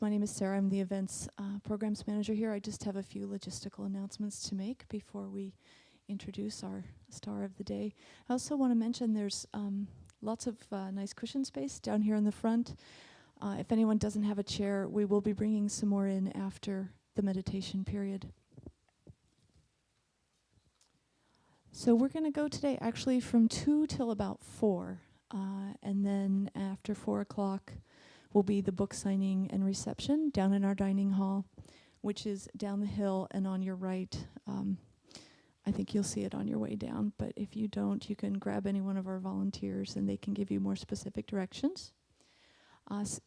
My name is Sarah. I'm the events programs manager here. I just have a few logistical announcements to make before we introduce our star of the day. I also want to mention there's lots of nice cushion space down here in the front. If anyone doesn't have a chair, we will be bringing some more in after the meditation period. So we're going to go today actually from 2 till about 4. And then after 4 o'clock will be the book signing and reception down in our dining hall, which is down the hill and on your right. I think you'll see it on your way down, but if you don't, you can grab any one of our volunteers and they can give you more specific directions.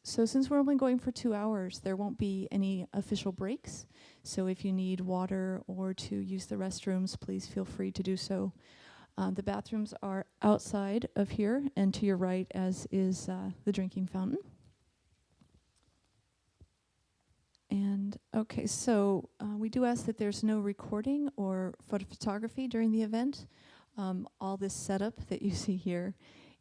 So since we're only going for 2 hours, there won't be any official breaks. So if you need water or to use the restrooms, please feel free to do so. The bathrooms are outside of here and to your right, as is the drinking fountain. And okay, so we do ask that there's no recording or photography during the event. All this setup that you see here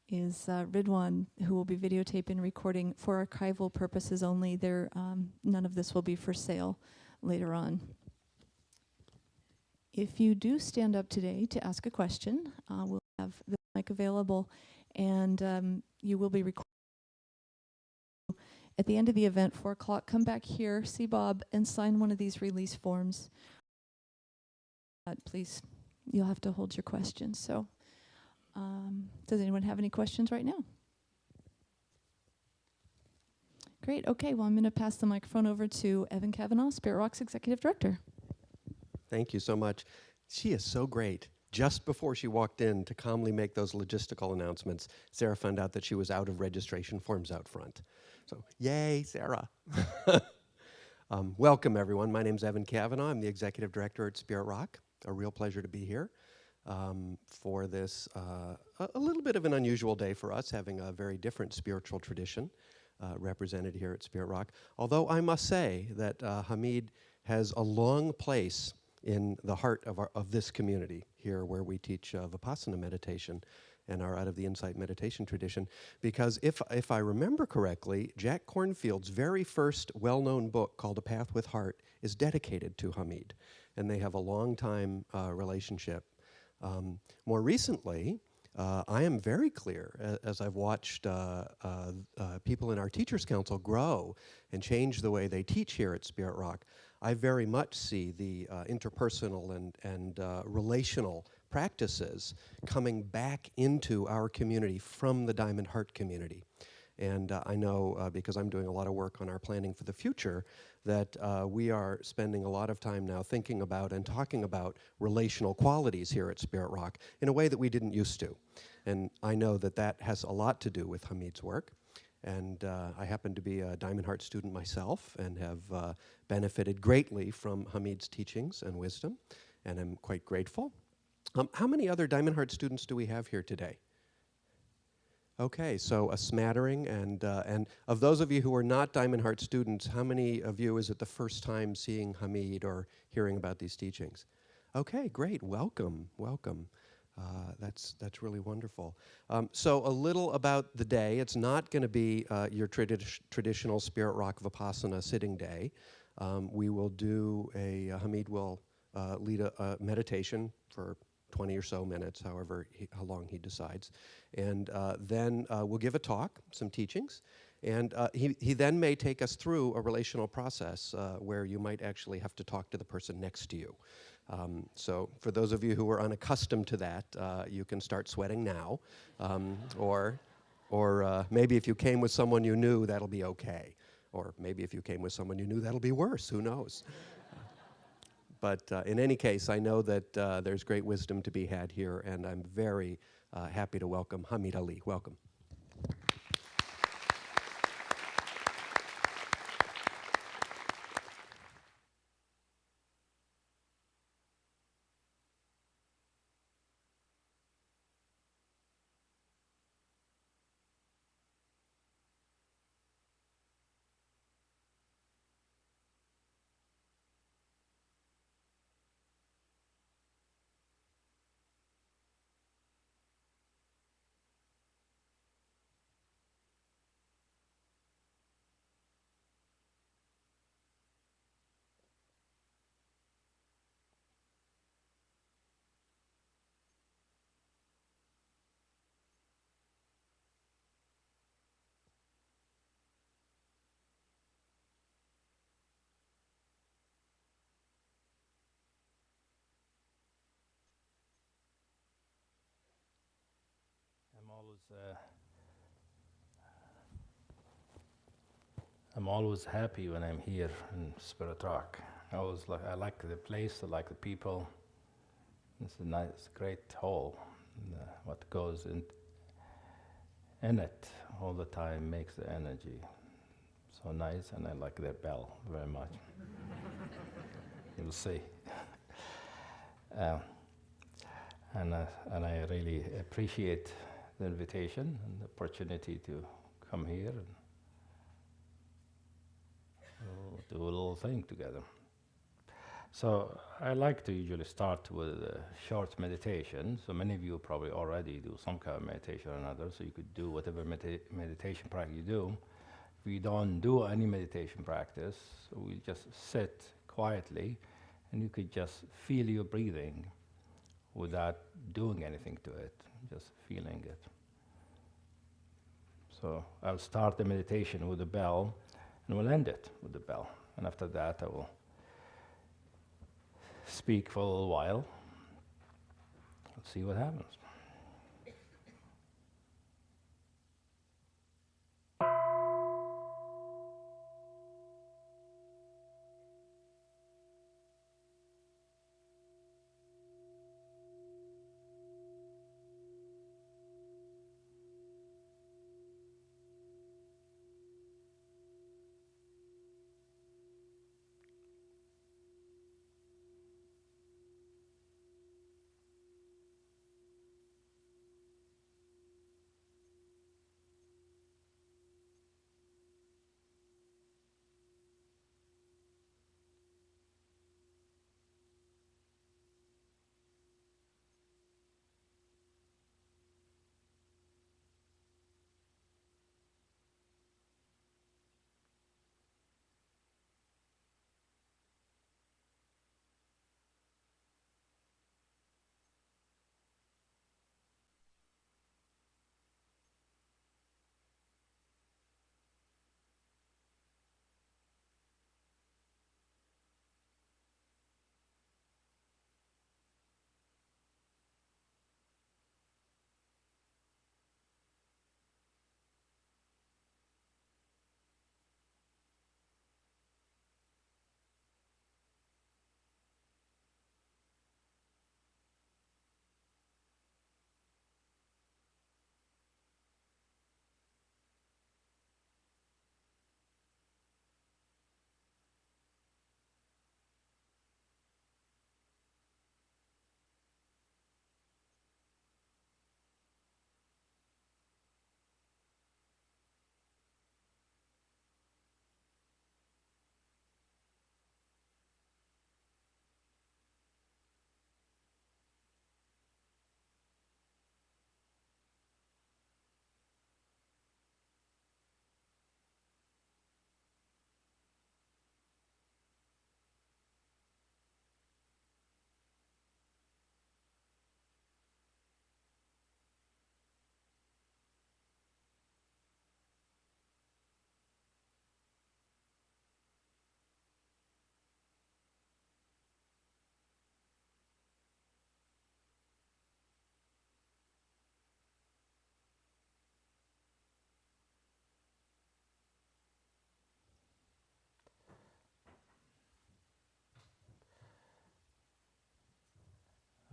is Ridwan, who will be videotaping and recording for archival purposes only. None of this will be for sale later on. If you do stand up today to ask a question, we'll have the mic available, and you will be recorded. At the end of the event, 4 o'clock, come back here, see Bob, and sign one of these release forms. Please, you'll have to hold your questions. So, does anyone have any questions right now? Great. Okay, well, I'm going to pass the microphone over to Evan Kavanaugh, Spirit Rock's Executive Director. Thank you so much. She is so great. Just before she walked in to calmly make those logistical announcements, Sarah found out that she was out of registration forms out front. So, yay, Sarah. Welcome, everyone. My name's Evan Kavanaugh. I'm the Executive Director at Spirit Rock. A real pleasure to be here for this, a little bit of an unusual day for us, having a very different spiritual tradition represented here at Spirit Rock. Although I must say that Hamid has a long place in the heart of this community here, where we teach Vipassana meditation and are out of the Insight meditation tradition, because if I remember correctly, Jack Kornfield's very first well-known book called A Path with Heart is dedicated to Hamid, and they have a long-time relationship. More recently, I am very clear, as I've watched people in our Teachers Council grow and change the way they teach here at Spirit Rock, I very much see the interpersonal and relational practices coming back into our community from the Diamond Heart community. And I know, because I'm doing a lot of work on our planning for the future, that we are spending a lot of time now thinking about and talking about relational qualities here at Spirit Rock in a way that we didn't used to. And I know that that has a lot to do with Hamid's work. And I happen to be a Diamond Heart student myself and have benefited greatly from Hamid's teachings and wisdom, and I'm quite grateful. How many other Diamond Heart students do we have here today? Okay, so a smattering, and of those of you who are not Diamond Heart students, how many of you is it the first time seeing Hamid or hearing about these teachings? Okay, great, welcome, welcome. That's really wonderful. So a little about the day. It's not going to be your traditional Spirit Rock Vipassana sitting day. We will do Hamid will lead a meditation for 20 or so minutes, how long he decides. And then we'll give a talk, some teachings. And he then may take us through a relational process where you might actually have to talk to the person next to you. So for those of you who are unaccustomed to that, you can start sweating now. Or maybe if you came with someone you knew, that'll be okay. Or maybe if you came with someone you knew, that'll be worse. Who knows? But in any case, I know that there's great wisdom to be had here, and I'm very happy to welcome Hamid Ali. Welcome. I'm always happy when I'm here in Spirit Rock. I like the place, I like the people. It's a nice, great hall. And, what goes in it all the time makes the energy so nice, and I like their bell very much. You'll see. Um, and I really appreciate the invitation and the opportunity to come here and do a little thing together. So I like to usually start with a short meditation. So many of you probably already do some kind of meditation or another, so you could do whatever meditation practice you do. If you don't do any meditation practice, we just sit quietly, and you could just feel your breathing without doing anything to it, just feeling it. So I'll start the meditation with a bell, and we'll end it with the bell. And after that, I will speak for a little while. Let's see what happens.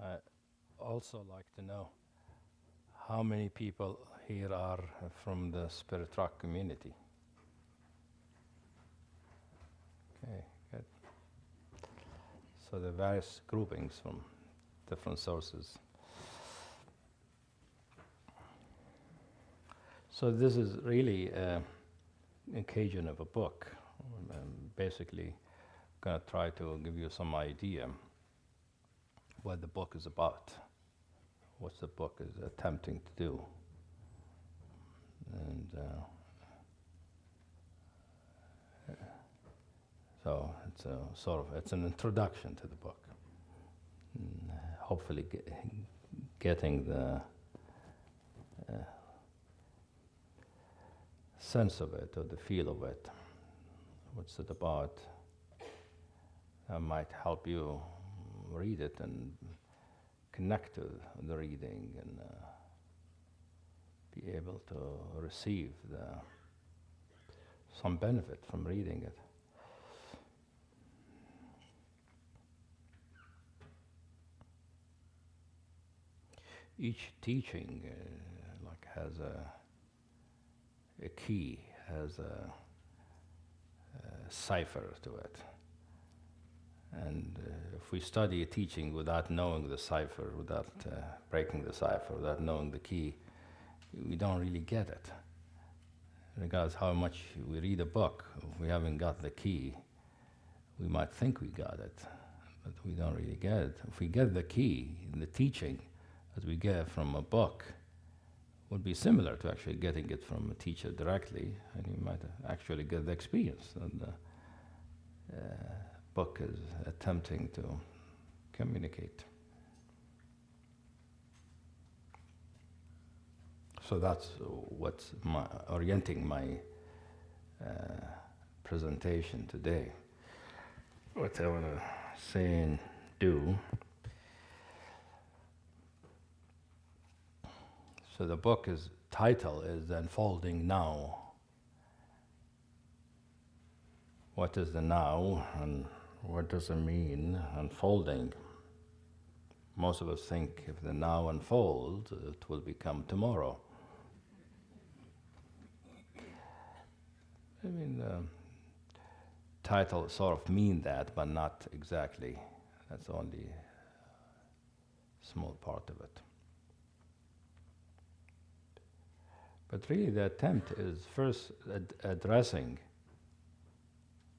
I also like to know how many people here are from the Spirit Rock community. Okay, good. So the various groupings from different sources. So this is really an occasion of a book. I'm basically going to try to give you some idea what the book is about, what the book is attempting to do. And so it's a it's an introduction to the book. And hopefully getting the sense of it or the feel of it. What's it about? That might help you read it and connect to the reading and be able to receive some benefit from reading it. Each teaching has a key, has a cipher to it. And if we study a teaching without knowing the cipher, without breaking the cipher, without knowing the key, we don't really get it. Regardless how much we read a book, if we haven't got the key, we might think we got it, but we don't really get it. If we get the key in the teaching that we get from a book, would be similar to actually getting it from a teacher directly, and you might actually get the experience that the book is attempting to communicate. So that's what's orienting my presentation today. What I want to say and do. So the book title is Unfolding Now. What is the now, and what does it mean, unfolding? Most of us think if the now unfolds, it will become tomorrow. I mean, the title sort of mean that, but not exactly. That's only a small part of it. But really the attempt is first addressing,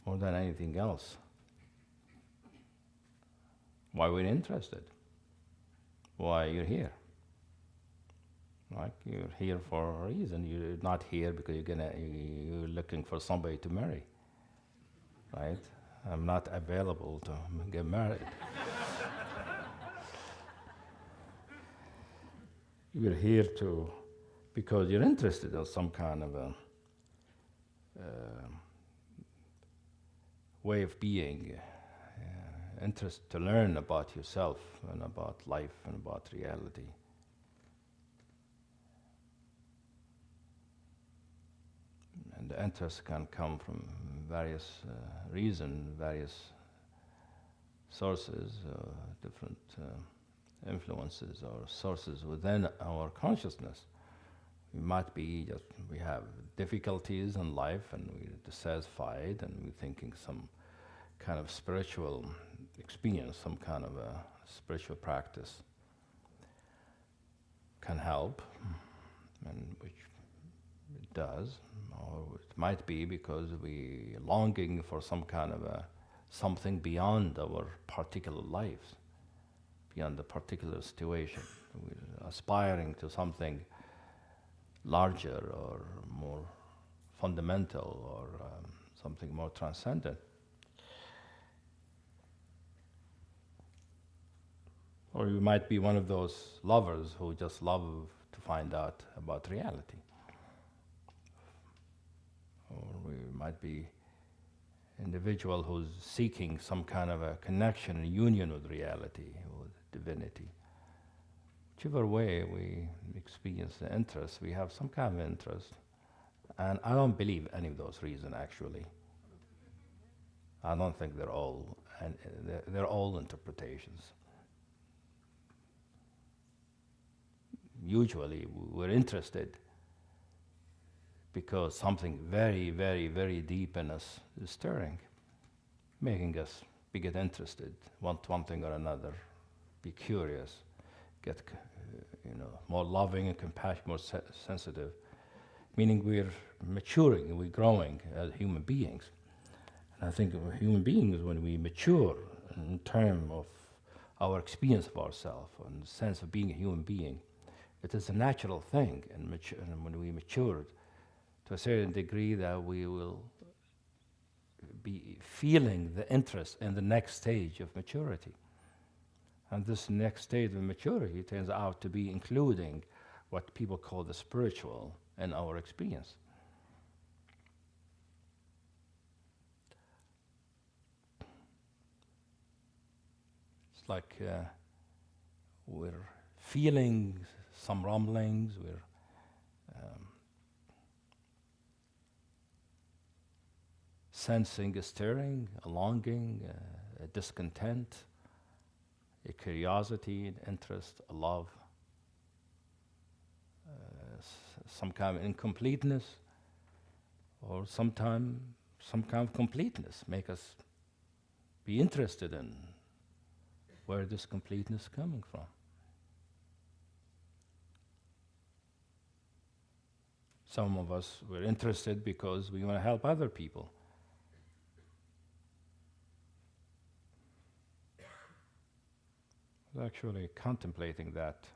more than anything else, why we're interested, why you're here. Like, you're here for a reason. You're not here because you're looking for somebody to marry, right? I'm not available to get married. You're here because you're interested in some kind of a way of being, interest to learn about yourself and about life and about reality. And the interest can come from various reasons, various sources, different influences or sources within our consciousness. We might be just, we have difficulties in life and we're dissatisfied and we're thinking some kind of spiritual experience, some kind of a spiritual practice can help, and which it does. Or it might be because we're longing for some kind of something beyond our particular lives, beyond the particular situation. We're aspiring to something larger or more fundamental or something more transcendent. Or you might be one of those lovers who just love to find out about reality. Or we might be an individual who's seeking some kind of a connection, a union with reality, with divinity. Whichever way we experience the interest, we have some kind of interest. And I don't believe any of those reasons, actually. I don't think they're all interpretations. Usually we're interested because something very, very, very deep in us is stirring, making us get interested, want one thing or another, be curious, get more loving and compassionate, more sensitive, meaning we're maturing and we're growing as human beings. And I think human beings, when we mature in terms of our experience of ourselves and the sense of being a human being, it is a natural thing, and when we matured to a certain degree that we will be feeling the interest in the next stage of maturity. And this next stage of maturity turns out to be including what people call the spiritual in our experience. It's like we're feeling some rumblings, we're sensing a stirring, a longing, a discontent, a curiosity, an interest, a love, some kind of incompleteness, or some kind of completeness, make us be interested in where this completeness is coming from. Some of us were interested because we want to help other people. I was actually contemplating that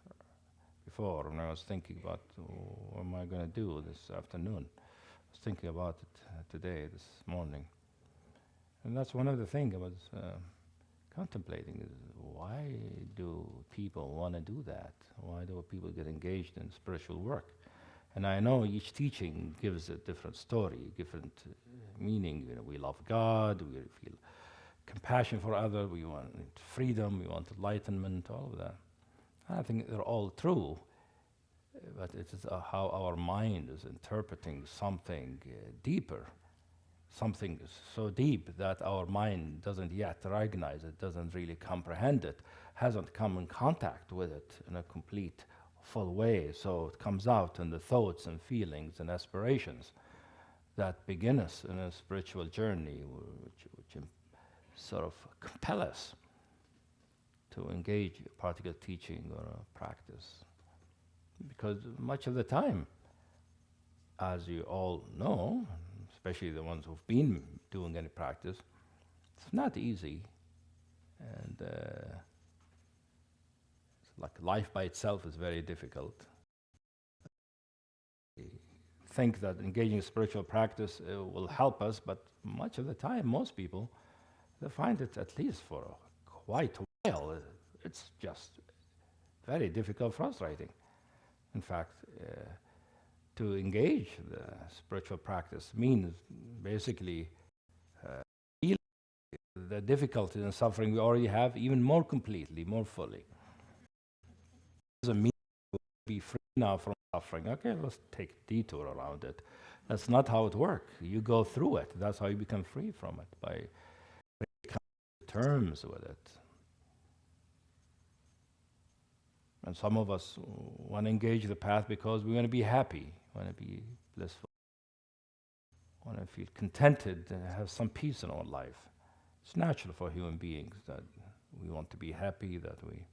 before when I was thinking about what am I going to do this afternoon. I was thinking about it today, this morning. And that's one of the things I was contemplating is why do people want to do that? Why do people get engaged in spiritual work? And I know each teaching gives a different story, different meaning. You know, we love God, we feel compassion for others, we want freedom, we want enlightenment, all of that. I think they're all true, but it is how our mind is interpreting something deeper, something so deep that our mind doesn't yet recognize it, doesn't really comprehend it, hasn't come in contact with it in a complete, full way. So it comes out in the thoughts and feelings and aspirations that begin us in a spiritual journey, which sort of compel us to engage a particular teaching or a practice. Because much of the time, as you all know, especially the ones who've been doing any practice, it's not easy. And it's like life by itself is very difficult. We think that engaging in spiritual practice will help us, but much of the time, most people, they find it, at least for quite a while, it's just very difficult, frustrating. In fact, to engage the spiritual practice means basically feel the difficulty and suffering we already have even more completely, more fully. It doesn't mean we'll be free now from suffering. Okay, let's take a detour around it. That's not how it works. You go through it. That's how you become free from it, by coming to terms with it. And some of us want to engage the path because we want to be happy, want to be blissful, want to feel contented and have some peace in our life. It's natural for human beings that we want to be happy, that we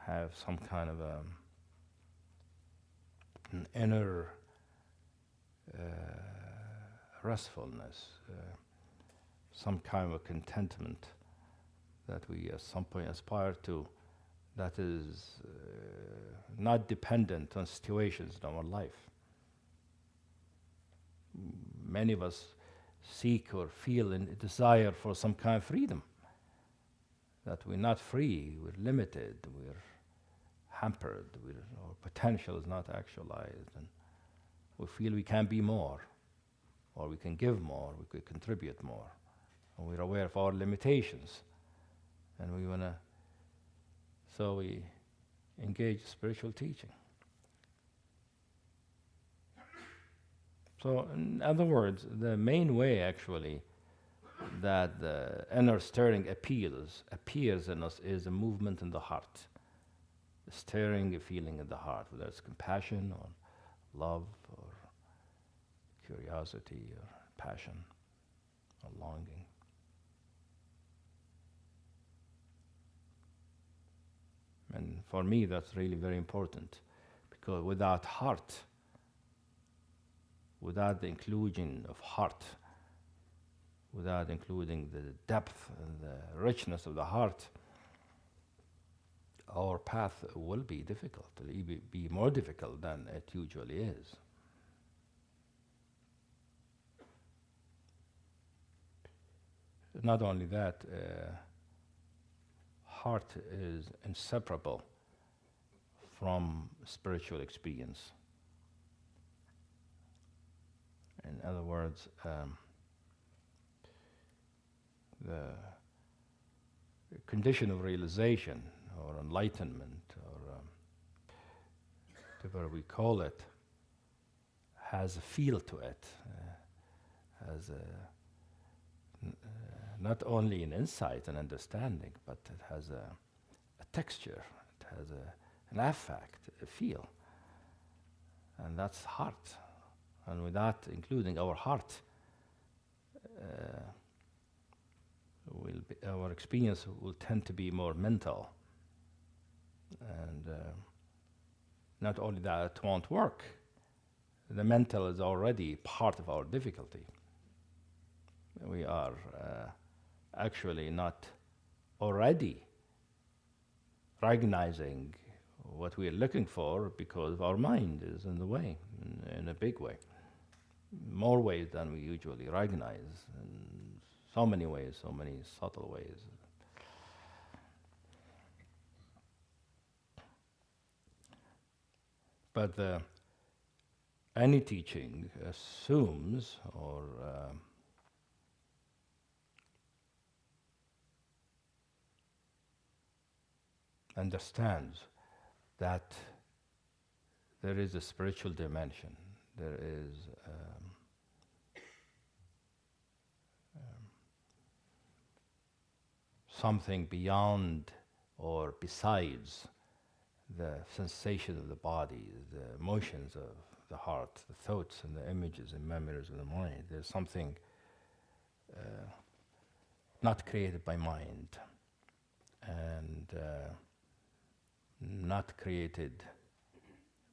have some kind of an inner restfulness, some kind of a contentment that we at some point aspire to, that is not dependent on situations in our life. Many of us seek or feel a desire for some kind of freedom, that we're not free, we're limited, we're hampered, our potential is not actualized, and we feel we can be more, or we can give more, we could contribute more, and we're aware of our limitations, and we want to. So we engage spiritual teaching. So in other words, the main way actually that the inner stirring appears in us is a movement in the heart. A stirring, a feeling in the heart, whether it's compassion or love or curiosity or passion or longing. And for me, that's really very important, because without heart, without the inclusion of heart, without including the depth and the richness of the heart, our path will be difficult. It'll be more difficult than it usually is. Not only that, heart is inseparable from spiritual experience. In other words, the condition of realization or enlightenment, or whatever we call it, has a feel to it, has not only an insight and understanding, but it has a texture, it has an affect, a feel. And that's heart. And with that, including our heart, our experience will tend to be more mental. And not only that, it won't work. The mental is already part of our difficulty. We are actually not already recognizing what we are looking for because our mind is in the way, in a big way. More ways than we usually recognize, in so many ways, so many subtle ways. But any teaching assumes or understands that there is a spiritual dimension. There is something beyond or besides the sensation of the body, the emotions of the heart, the thoughts and the images and memories of the mind. There's something not created by mind and not created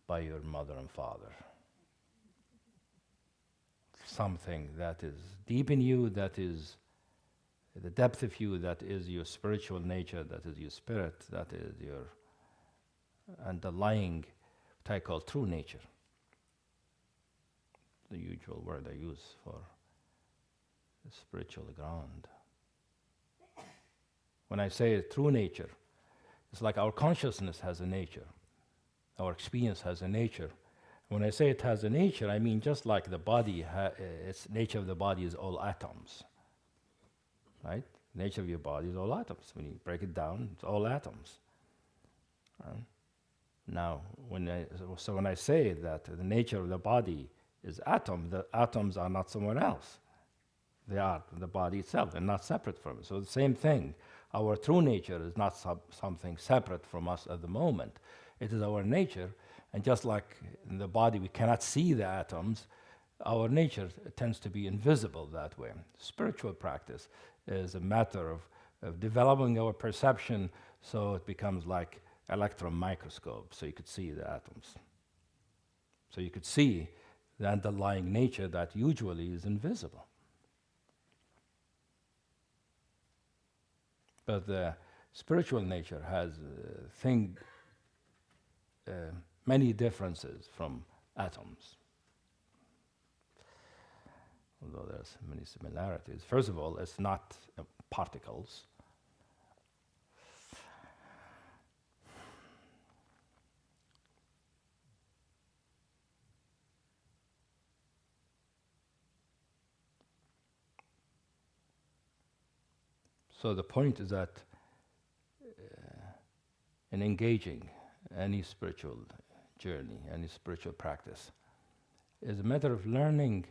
by your mother and father. Something that is deep in you, that is the depth of you, that is your spiritual nature, that is your spirit, that is your underlying, what I call true nature. The usual word I use for the spiritual ground. When I say true nature, it's like our consciousness has a nature. Our experience has a nature. When I say it has a nature, I mean just like the body, its nature of the body is all atoms. Right? The nature of your body is all atoms. When you break it down, it's all atoms. Now, when I say that the nature of the body is atom, the atoms are not somewhere else. They are the body itself. They're not separate from it. So the same thing. Our true nature is not something separate from us at the moment. It is our nature. And just like in the body we cannot see the atoms, our nature tends to be invisible that way. Spiritual practice is a matter of developing our perception so it becomes like electron microscope, so you could see the atoms. So you could see the underlying nature that usually is invisible. But the spiritual nature has many differences from atoms, although there's many similarities. First of all, it's not particles. So the point is that in engaging any spiritual journey, any spiritual practice, is a matter of learning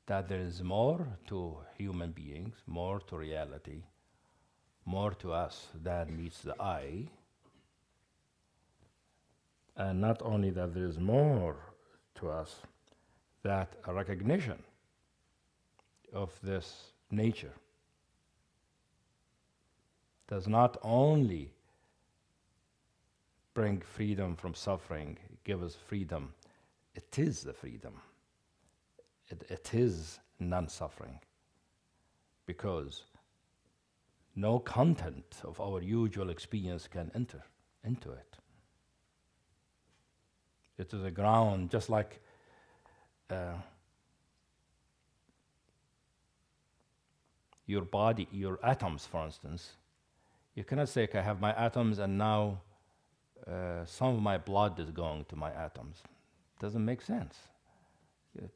that there is more to human beings, more to reality, more to us than meets the eye. And not only that there is more to us, that a recognition of this nature does not only bring freedom from suffering, give us freedom, it is the freedom. It is non-suffering, because no content of our usual experience can enter into it. It is a ground, just like your body, your atoms, for instance. You cannot say, okay, I have my atoms and now some of my blood is going to my atoms. Doesn't make sense.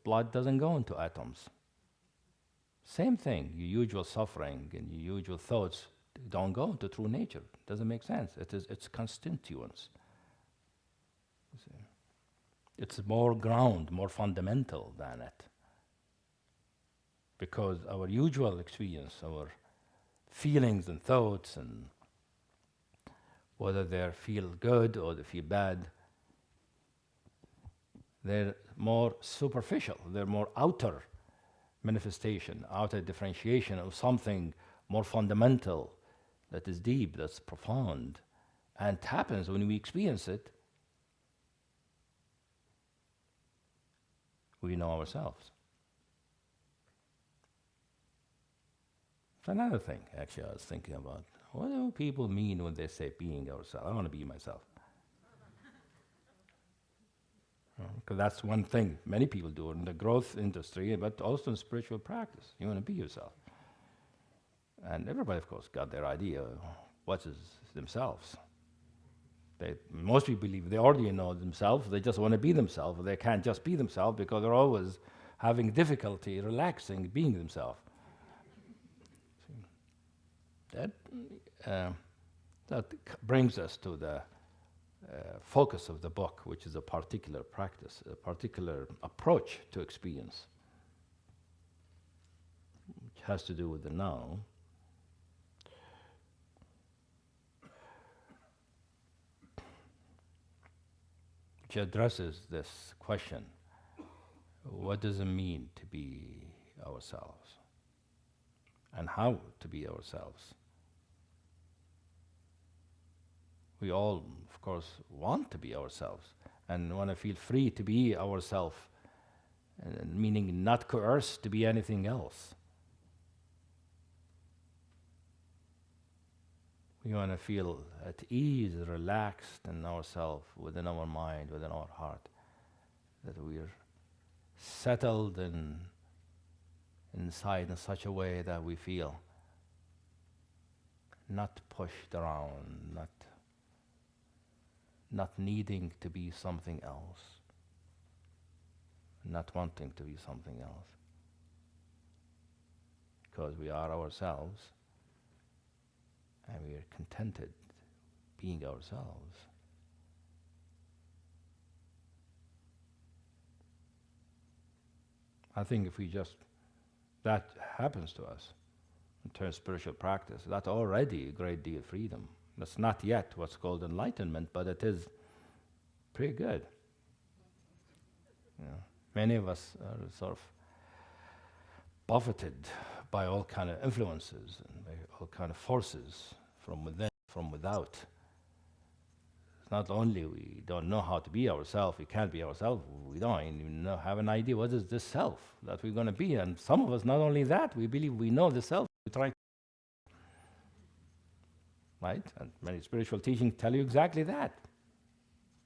Blood doesn't go into atoms. Same thing, your usual suffering and your usual thoughts don't go into true nature. Doesn't make sense. It's constituents. It's more ground, more fundamental than it. Because our usual experience, our feelings and thoughts, and whether they feel good or they feel bad, they're more superficial, they're more outer manifestation, outer differentiation of something more fundamental, that is deep, that's profound. And it happens when we experience it, we know ourselves. It's another thing, actually, I was thinking about. What do people mean when they say being ourselves? I want to be myself. Because that's one thing many people do in the growth industry, but also in spiritual practice. You want to be yourself. And everybody, of course, got their idea of what is themselves. Most people believe they already know themselves, they just want to be themselves. They can't just be themselves because they're always having difficulty relaxing, being themselves. That brings us to the focus of the book, which is a particular practice, a particular approach to experience, which has to do with the now. Which addresses this question: what does it mean to be ourselves? And how to be ourselves? We all, of course, want to be ourselves and want to feel free to be ourselves, meaning not coerced to be anything else. We want to feel at ease, relaxed in ourselves, within our mind, within our heart, that we're settled inside in such a way that we feel not pushed around, not needing to be something else, not wanting to be something else, because we are ourselves and we are contented being ourselves. I think if we just, that happens to us in terms of spiritual practice, that's already a great deal of freedom. That's not yet what's called enlightenment, but it is pretty good. You know, many of us are sort of buffeted by all kind of influences and by all kind of forces from within, from without. It's not only we don't know how to be ourselves, we can't be ourselves, we don't even have an idea what is this self that we're going to be. And some of us, not only that, we believe we know the self, we try. Right? And many spiritual teachings tell you exactly that.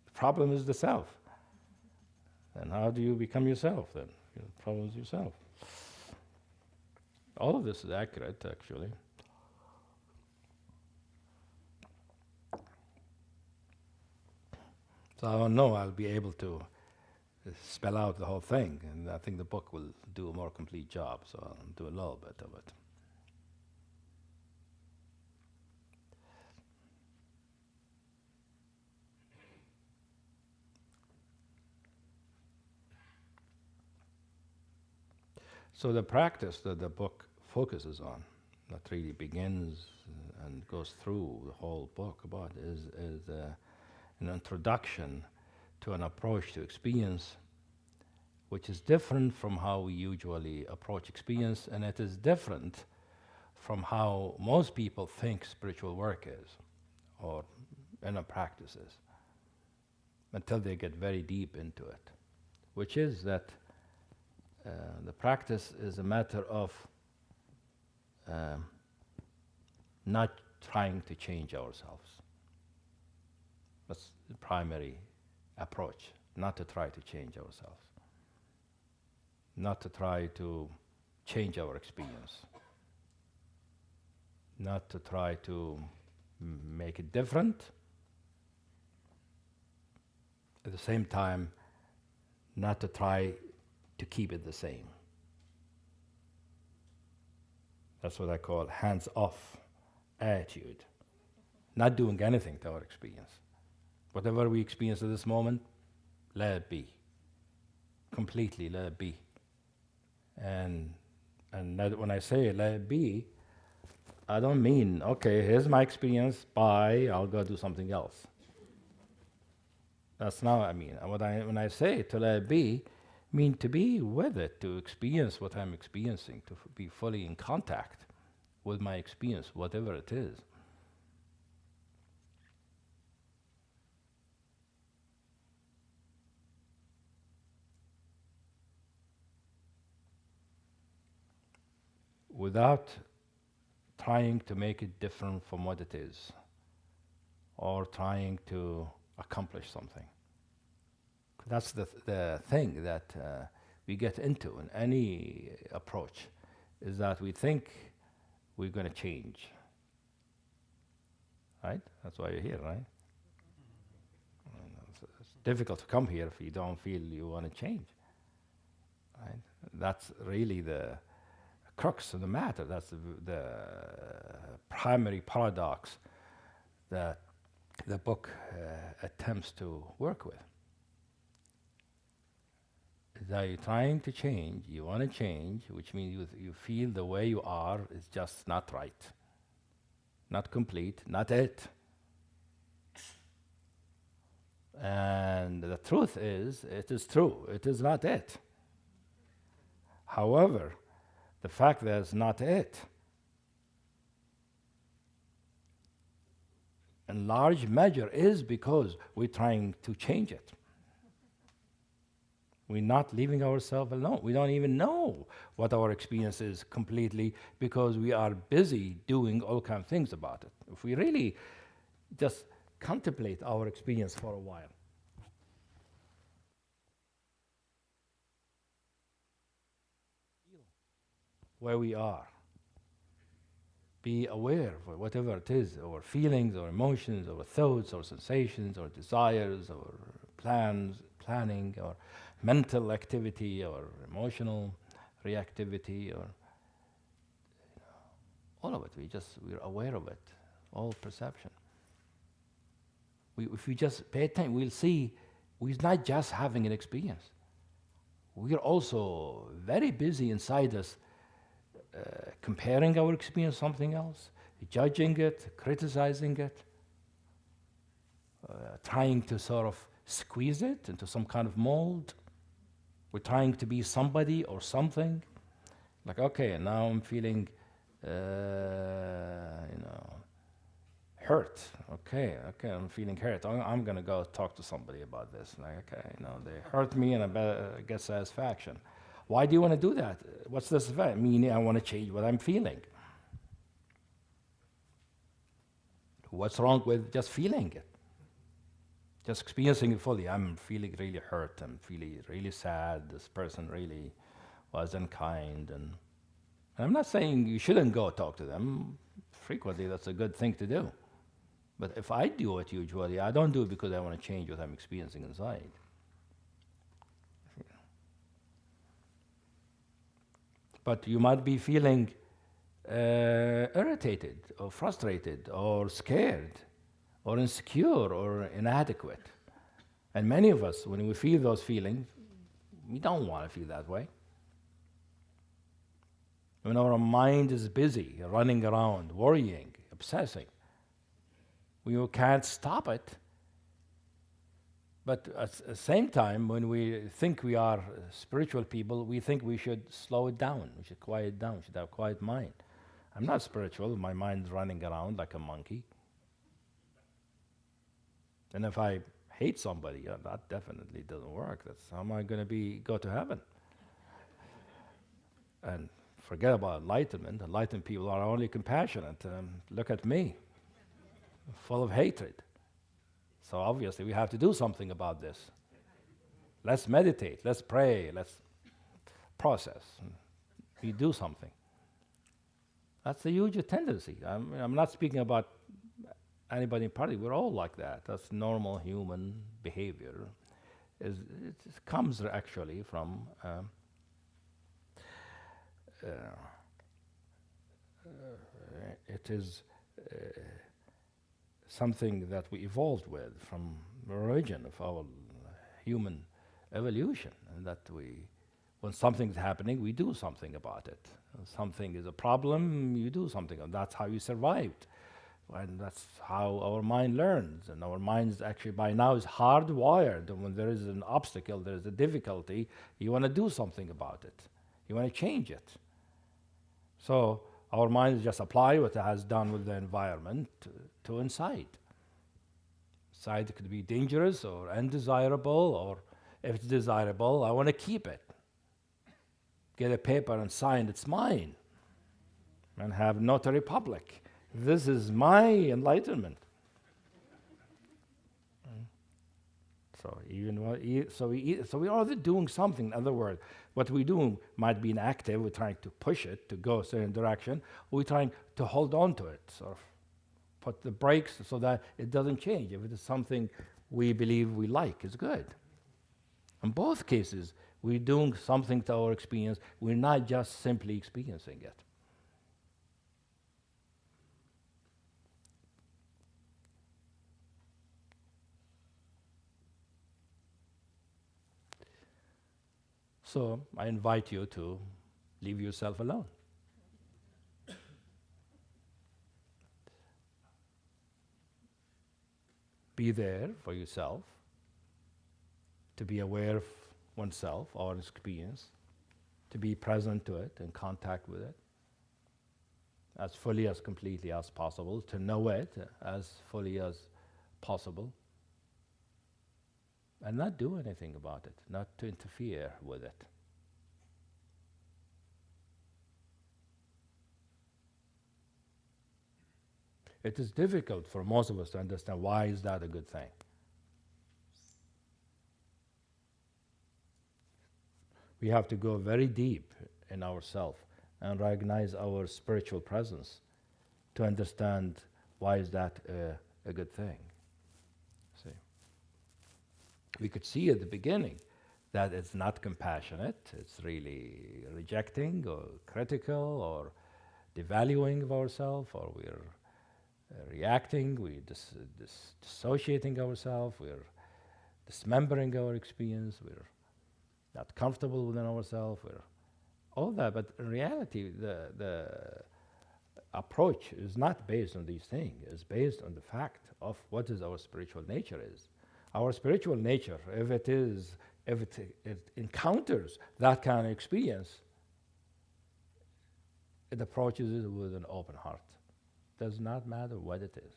The problem is the self. And how do you become yourself then? The problem is yourself. All of this is accurate, actually. So I don't know I'll be able to spell out the whole thing, and I think the book will do a more complete job, so I'll do a little bit of it. So the practice that the book focuses on, that really begins and goes through the whole book about, is an introduction to an approach to experience, which is different from how we usually approach experience, and it is different from how most people think spiritual work is, or inner practice is, until they get very deep into it, which is that the practice is a matter of not trying to change ourselves. That's the primary approach, not to try to change ourselves, not to try to change our experience, not to try to make it different, at the same time, not to try to keep it the same. That's what I call hands-off attitude. Not doing anything to our experience. Whatever we experience at this moment, let it be. completely, let it be. And when I say let it be, I don't mean, okay, here's my experience, bye, I'll go do something else. That's not what I mean. When I say to let it be, mean to be with it, to experience what I'm experiencing, to be fully in contact with my experience, whatever it is. Without trying to make it different from what it is, or trying to accomplish something. That's the thing that we get into in any approach, is that we think we're going to change. Right? That's why you're here, right? It's difficult to come here if you don't feel you want to change. Right? That's really the crux of the matter. That's the primary paradox that the book attempts to work with. That you're trying to change, you want to change, which means you feel the way you are is just not right, not complete, not it. And the truth is, it is true, it is not it. However, the fact that it's not it, in large measure, is because we're trying to change it. We're not leaving ourselves alone. We don't even know what our experience is completely because we are busy doing all kinds of things about it. If we really just contemplate our experience for a while, where we are, be aware of whatever it is, our feelings, our emotions, our thoughts, our sensations, our desires, our planning, our mental activity, or emotional reactivity, or all of it. We're aware of it, all perception. If we just pay attention, we'll see we're not just having an experience. We're also very busy inside us, comparing our experience to something else, judging it, criticizing it, trying to sort of squeeze it into some kind of mold. We're trying to be somebody or something. Like, okay, now I'm feeling, hurt. Okay, I'm feeling hurt. I'm going to go talk to somebody about this. Like, okay, they hurt me and I better get satisfaction. Why do you want to do that? What's this about? Meaning I want to change what I'm feeling. What's wrong with just feeling it? Just experiencing it fully. I'm feeling really hurt. I'm feeling really sad. This person really was unkind. And I'm not saying you shouldn't go talk to them. Frequently, that's a good thing to do. But if I do it usually, I don't do it because I want to change what I'm experiencing inside. But you might be feeling irritated or frustrated or scared or insecure or inadequate. And many of us, when we feel those feelings, we don't want to feel that way. When our mind is busy, running around, worrying, obsessing, we can't stop it. But at the same time, when we think we are spiritual people, we think we should slow it down, we should quiet it down, we should have a quiet mind. I'm not spiritual, my mind's running around like a monkey. And if I hate somebody, that definitely doesn't work. That's how am I going to go to heaven? And forget about enlightenment. Enlightened people are only compassionate. Look at me, full of hatred. So obviously we have to do something about this. Let's meditate, let's pray, let's process. We do something. That's a huge tendency. I'm not speaking about anybody in particular. We're all like that. That's normal human behavior. It comes actually from it is something that we evolved with from the origin of our human evolution, and that when something's happening, we do something about it. Something is a problem, you do something, and that's how you survived. And that's how our mind learns. And our mind actually by now is hardwired. And when there is an obstacle, there is a difficulty, you want to do something about it. You want to change it. So our minds just apply what it has done with the environment to inside. Inside could be dangerous or undesirable, or if it's desirable, I want to keep it. Get a paper and sign, it's mine. And have notary public. This is my enlightenment. So we're already doing something. In other words, what we do might be inactive. We're trying to push it to go a certain direction. We're trying to hold on to it, sort of put the brakes so that it doesn't change. If it is something we believe we like, it's good. In both cases, we're doing something to our experience. We're not just simply experiencing it. So I invite you to leave yourself alone. Be there for yourself, to be aware of oneself, our experience, to be present to it, in contact with it, as fully, as completely as possible, to know it as fully as possible, and not do anything about it, not to interfere with it. It is difficult for most of us to understand why is that a good thing. We have to go very deep in ourselves and recognize our spiritual presence to understand why is that a good thing. See, we could see at the beginning that it's not compassionate, it's really rejecting or critical or devaluing of ourselves, or we're reacting, we're dissociating ourselves, we're dismembering our experience, we're not comfortable within ourselves, we're all that. But in reality, the approach is not based on these things. It's based on the fact of what is our spiritual nature is. Our spiritual nature, if it encounters that kind of experience, it approaches it with an open heart. Does not matter what it is.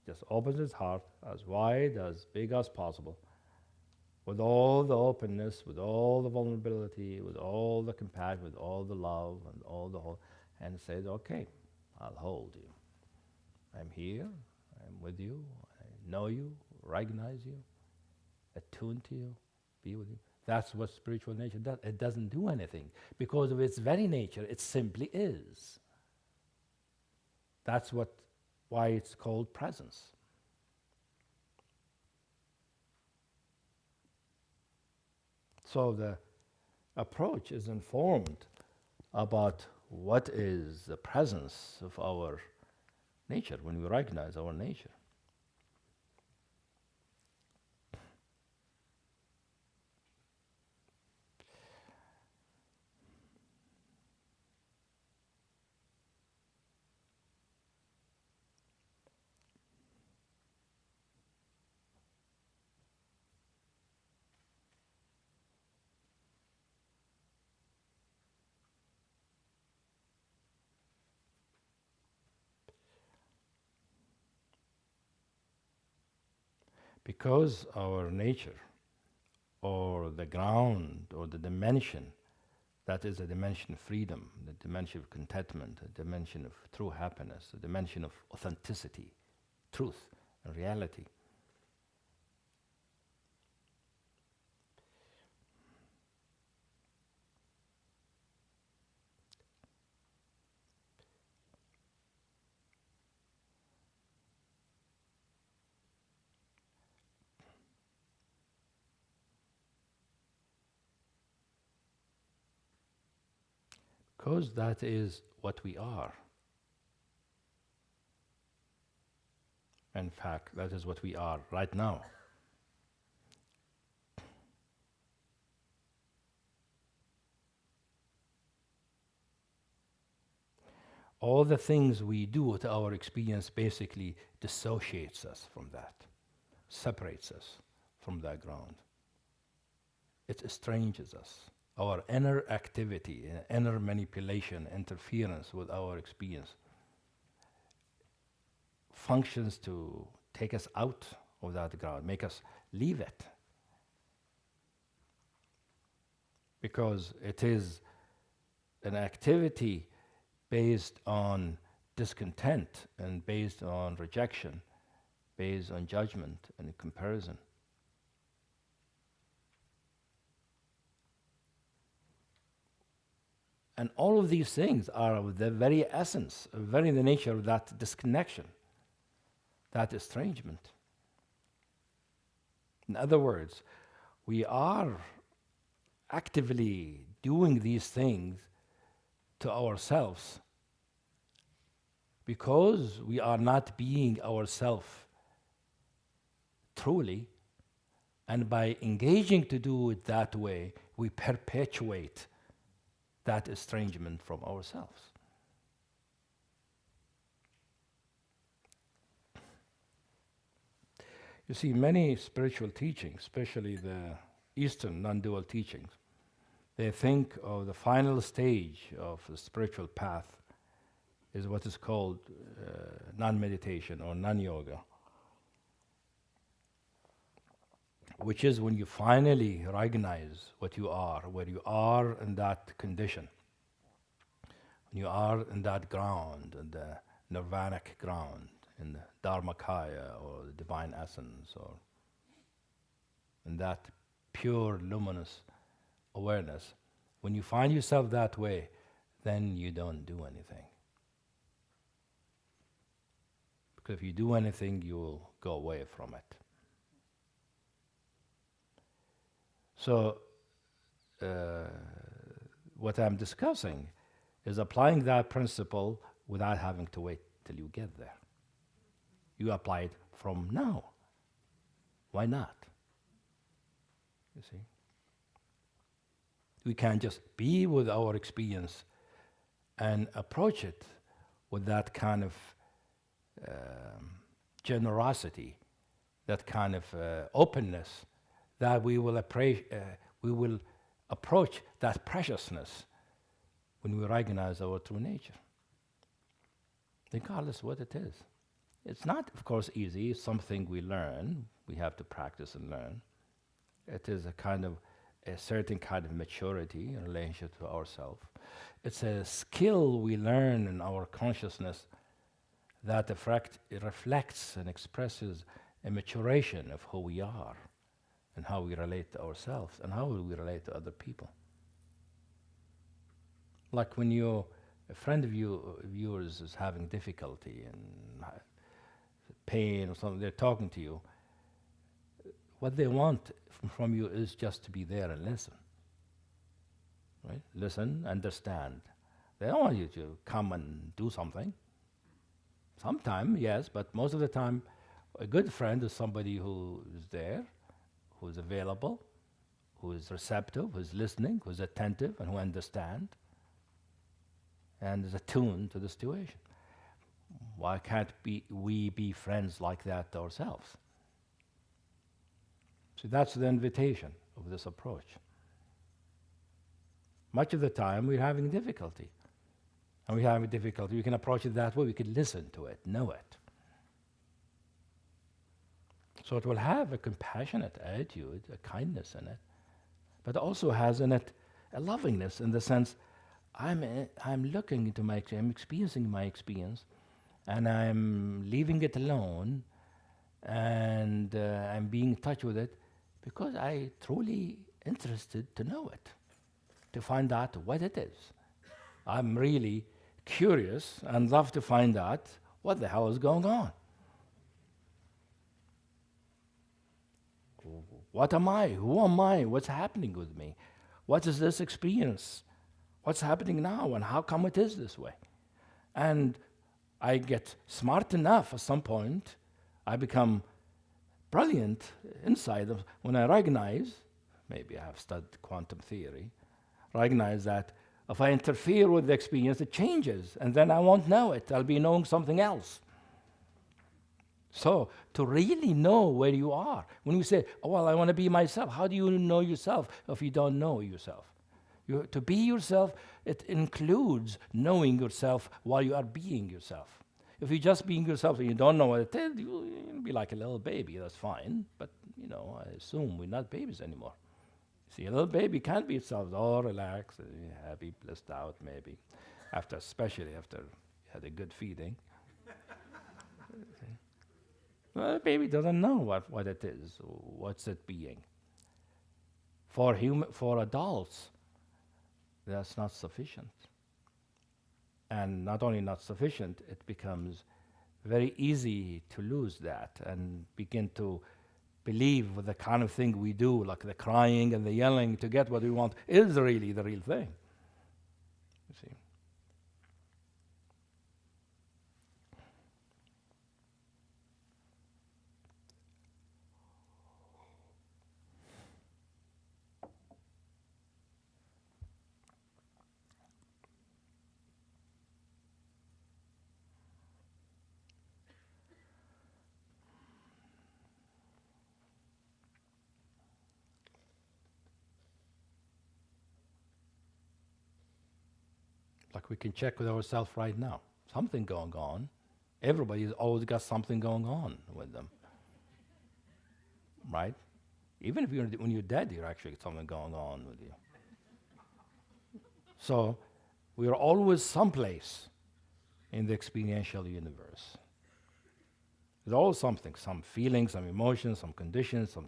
Just opens its heart as wide, as big as possible, with all the openness, with all the vulnerability, with all the compassion, with all the love, and all the whole, and says, okay, I'll hold you. I'm here, I'm with you, I know you, recognize you, attune to you, be with you. That's what spiritual nature does. It doesn't do anything. Because of its very nature, it simply is. That's why it's called presence. So the approach is informed about what is the presence of our nature when we recognize our nature. Because our nature, or the ground, or the dimension, that is a dimension of freedom, the dimension of contentment, the dimension of true happiness, the dimension of authenticity, truth, and reality. Because that is what we are. In fact, that is what we are right now. all the things we do to our experience basically dissociates us from that, separates us from that ground. It estranges us. Our inner activity, inner manipulation, interference with our experience functions to take us out of that ground, make us leave it. Because it is an activity based on discontent and based on rejection, based on judgment and comparison. And all of these things are of the very essence, very the nature of that disconnection, that estrangement. In other words, we are actively doing these things to ourselves because we are not being ourselves truly, and by engaging to do it that way, we perpetuate that estrangement from ourselves. You see, many spiritual teachings, especially the Eastern non-dual teachings, they think of the final stage of the spiritual path is what is called non-meditation or non-yoga, which is when you finally recognize what you are, where you are in that condition, when you are in that ground, in the nirvanic ground, in the Dharmakaya or the divine essence, or in that pure luminous awareness. When you find yourself that way, then you don't do anything. Because if you do anything, you will go away from it. So, what I'm discussing is applying that principle without having to wait till you get there. You apply it from now. Why not? You see? We can just be with our experience and approach it with that kind of generosity, that kind of openness, that we will approach that preciousness when we recognize our true nature, regardless what it is. It's not, of course, easy. It's something we learn. We have to practice and learn. It is a certain kind of maturity in relationship to ourselves. It's a skill we learn in our consciousness that it reflects and expresses a maturation of who we are and how we relate to ourselves and how we relate to other people. Like when a friend of yours is having difficulty and pain or something, they're talking to you, what they want from you is just to be there and listen. Right? Listen, understand. They don't want you to come and do something. Sometimes, yes, but most of the time, a good friend is somebody who is there, who is available, who is receptive, who is listening, who is attentive, and who understands, and is attuned to the situation. Why can't we be friends like that ourselves? So that's the invitation of this approach. Much of the time we're having difficulty. And we're having difficulty. We can approach it that way. We can listen to it, know it. So it will have a compassionate attitude, a kindness in it, but also has in it a lovingness in the sense I'm looking into I'm experiencing my experience, and I'm leaving it alone, and I'm being in touch with it because I'm truly interested to know it, to find out what it is. I'm really curious and love to find out what the hell is going on. What am I? Who am I? What's happening with me? What is this experience? What's happening now, and how come it is this way? And I get smart enough at some point, I become brilliant inside when I recognize, maybe I have studied quantum theory, recognize that, If I interfere with the experience, it changes, and then I won't know it. I'll be knowing something else. So, to really know where you are, when you say, oh, well, I want to be myself, how do you know yourself if you don't know yourself? To be yourself, it includes knowing yourself while you are being yourself. If you're just being yourself and you don't know what it is, you'll be like a little baby, that's fine. But, I assume we're not babies anymore. See, a little baby can't be itself, all relaxed, happy, blissed out, maybe, especially after you had a good feeding. Well, the baby doesn't know what it is, what's it being. For adults, that's not sufficient. And not only not sufficient, it becomes very easy to lose that and begin to believe with the kind of thing we do, like the crying and the yelling to get what we want, is really the real thing. You see? Like we can check with ourselves right now. Something going on. Everybody's always got something going on with them. Right? Even if when you're dead, you're actually something going on with you. So we are always someplace in the experiential universe. There's always something, some feeling, some emotion, some condition, some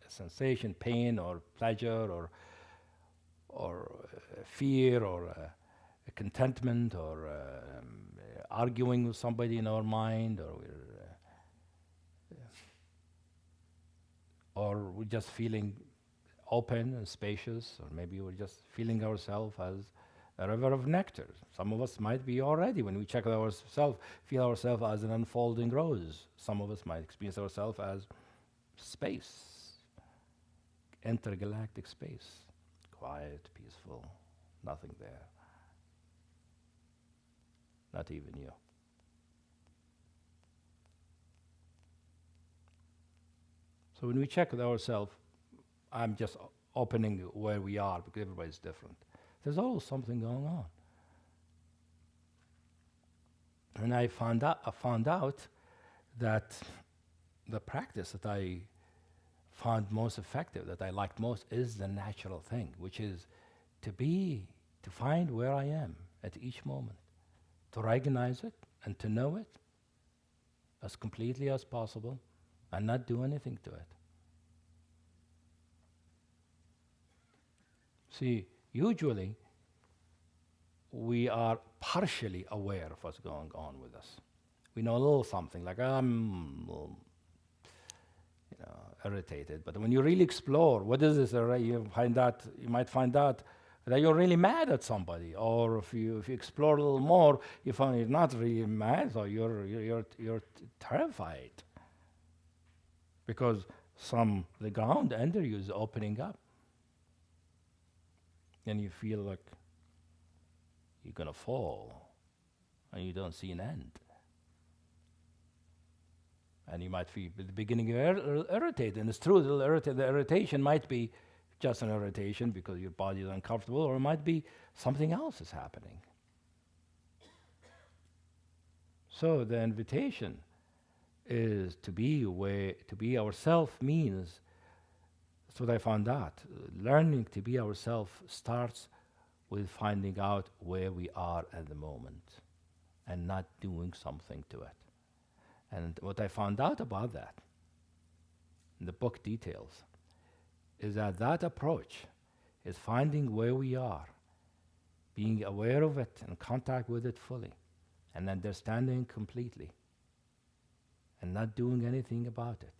sensation, pain or pleasure or fear or contentment or arguing with somebody in our mind, or we're just feeling open and spacious, or maybe we're just feeling ourselves as a river of nectar. Some of us might be already, when we check ourselves, feel ourselves as an unfolding rose. Some of us might experience ourselves as space, intergalactic space, quiet, peaceful, nothing there. Not even you. So when we check with ourselves, I'm just opening where we are because everybody's different. There's always something going on. And I found out that the practice that I found most effective, that I liked most, is the natural thing, which is to find where I am at each moment, to recognize it and to know it as completely as possible and not do anything to it. See, usually we are partially aware of what's going on with us. We know a little something, like I'm a little, irritated. But when you really explore, what is this? You might find out that you're really mad at somebody. Or if you explore a little more, you find you're not really mad, or you're terrified because the ground under you is opening up, and you feel like you're gonna fall, and you don't see an end. And you might feel at the beginning you're irritated, and it's true, the irritation might be just an irritation because your body is uncomfortable, or it might be something else is happening. So the invitation is to be ourself means, that's what I found out. Learning to be ourself starts with finding out where we are at the moment and not doing something to it. And what I found out about that, the book details, is that approach is finding where we are, being aware of it, in contact with it fully, and understanding completely, and not doing anything about it,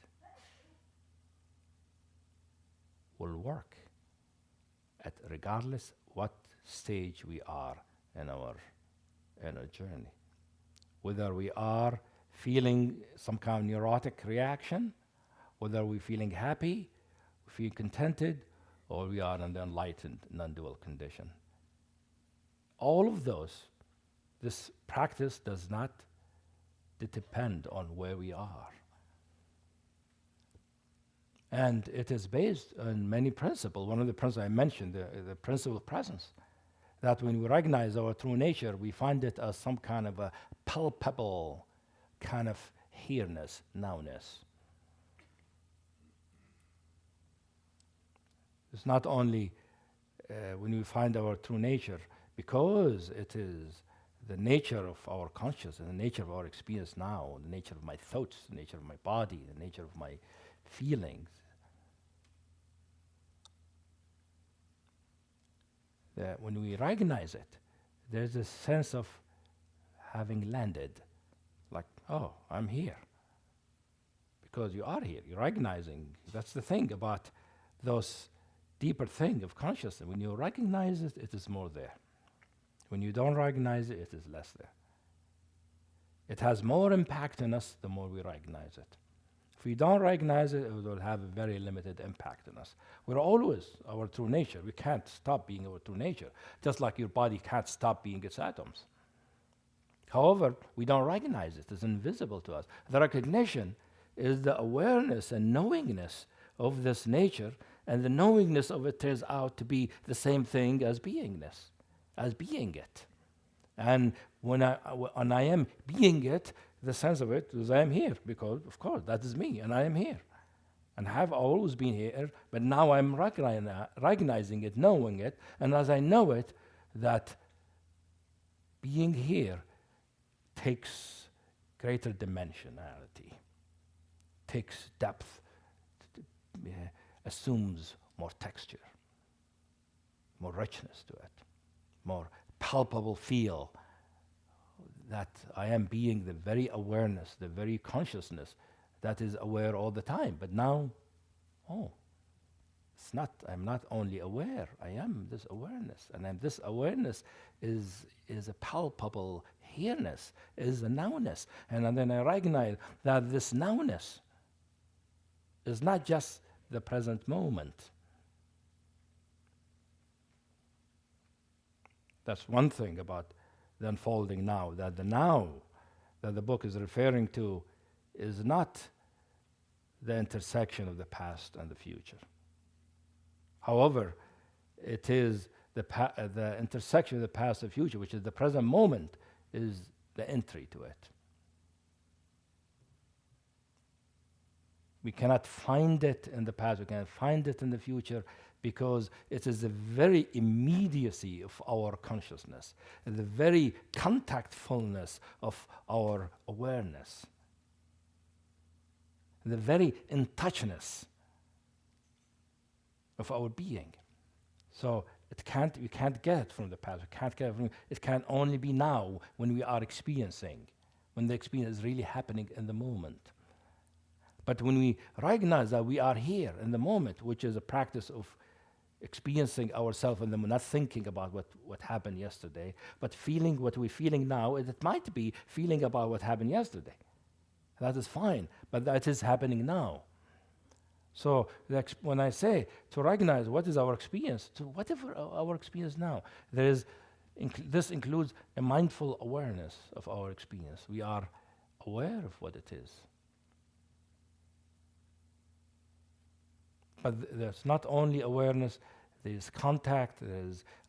will work regardless what stage we are in our journey. Whether we are feeling some kind of neurotic reaction, whether we're feeling happy, we feel contented, or we are in the enlightened non-dual condition. all of those, this practice does not depend on where we are. And it is based on many principles. One of the principles I mentioned, the principle of presence, that when we recognize our true nature, we find it as some kind of a palpable kind of here-ness, now-ness. It's not only when we find our true nature, because it is the nature of our consciousness, the nature of our experience now, the nature of my thoughts, the nature of my body, the nature of my feelings. That when we recognize it, there's a sense of having landed, like, oh, I'm here. Because you are here, you're recognizing. That's the thing about those deeper thing of consciousness. When you recognize it, it is more there. When you don't recognize it, it is less there. It has more impact on us the more we recognize it. If we don't recognize it, it will have a very limited impact on us. We're always our true nature. We can't stop being our true nature, just like your body can't stop being its atoms. However, we don't recognize it. It's invisible to us. The recognition is the awareness and knowingness of this nature, and the knowingness of it turns out to be the same thing as beingness, as being it. And when I am being it, the sense of it is I am here, because, of course, that is me, and I am here. And have always been here, but now I'm recognizing it, knowing it, and as I know it, that being here takes greater dimensionality, takes depth, assumes more texture, more richness to it, more palpable feel that I am being the very awareness, the very consciousness that is aware all the time. But now, I'm not only aware, I am this awareness. And this awareness is a palpable here-ness, is a nowness. And then I recognize that this nowness is not just the present moment. That's one thing about the unfolding now, that the now that the book is referring to is not the intersection of the past and the future. However, it is the intersection of the past and future, which is the present moment, is the entry to it. We cannot find it in the past, we cannot find it in the future, because it is the very immediacy of our consciousness, and the very contactfulness of our awareness, the very in-touchness of our being. So we can't get it from the past, it can only be now, when we are experiencing, when the experience is really happening in the moment. But when we recognize that we are here in the moment, which is a practice of experiencing ourselves in the moment, not thinking about what happened yesterday, but feeling what we're feeling now, it might be feeling about what happened yesterday. That is fine, but that is happening now. So when I say to recognize what is our experience, to whatever our experience now, this includes a mindful awareness of our experience. We are aware of what it is. But there's not only awareness, there's contact,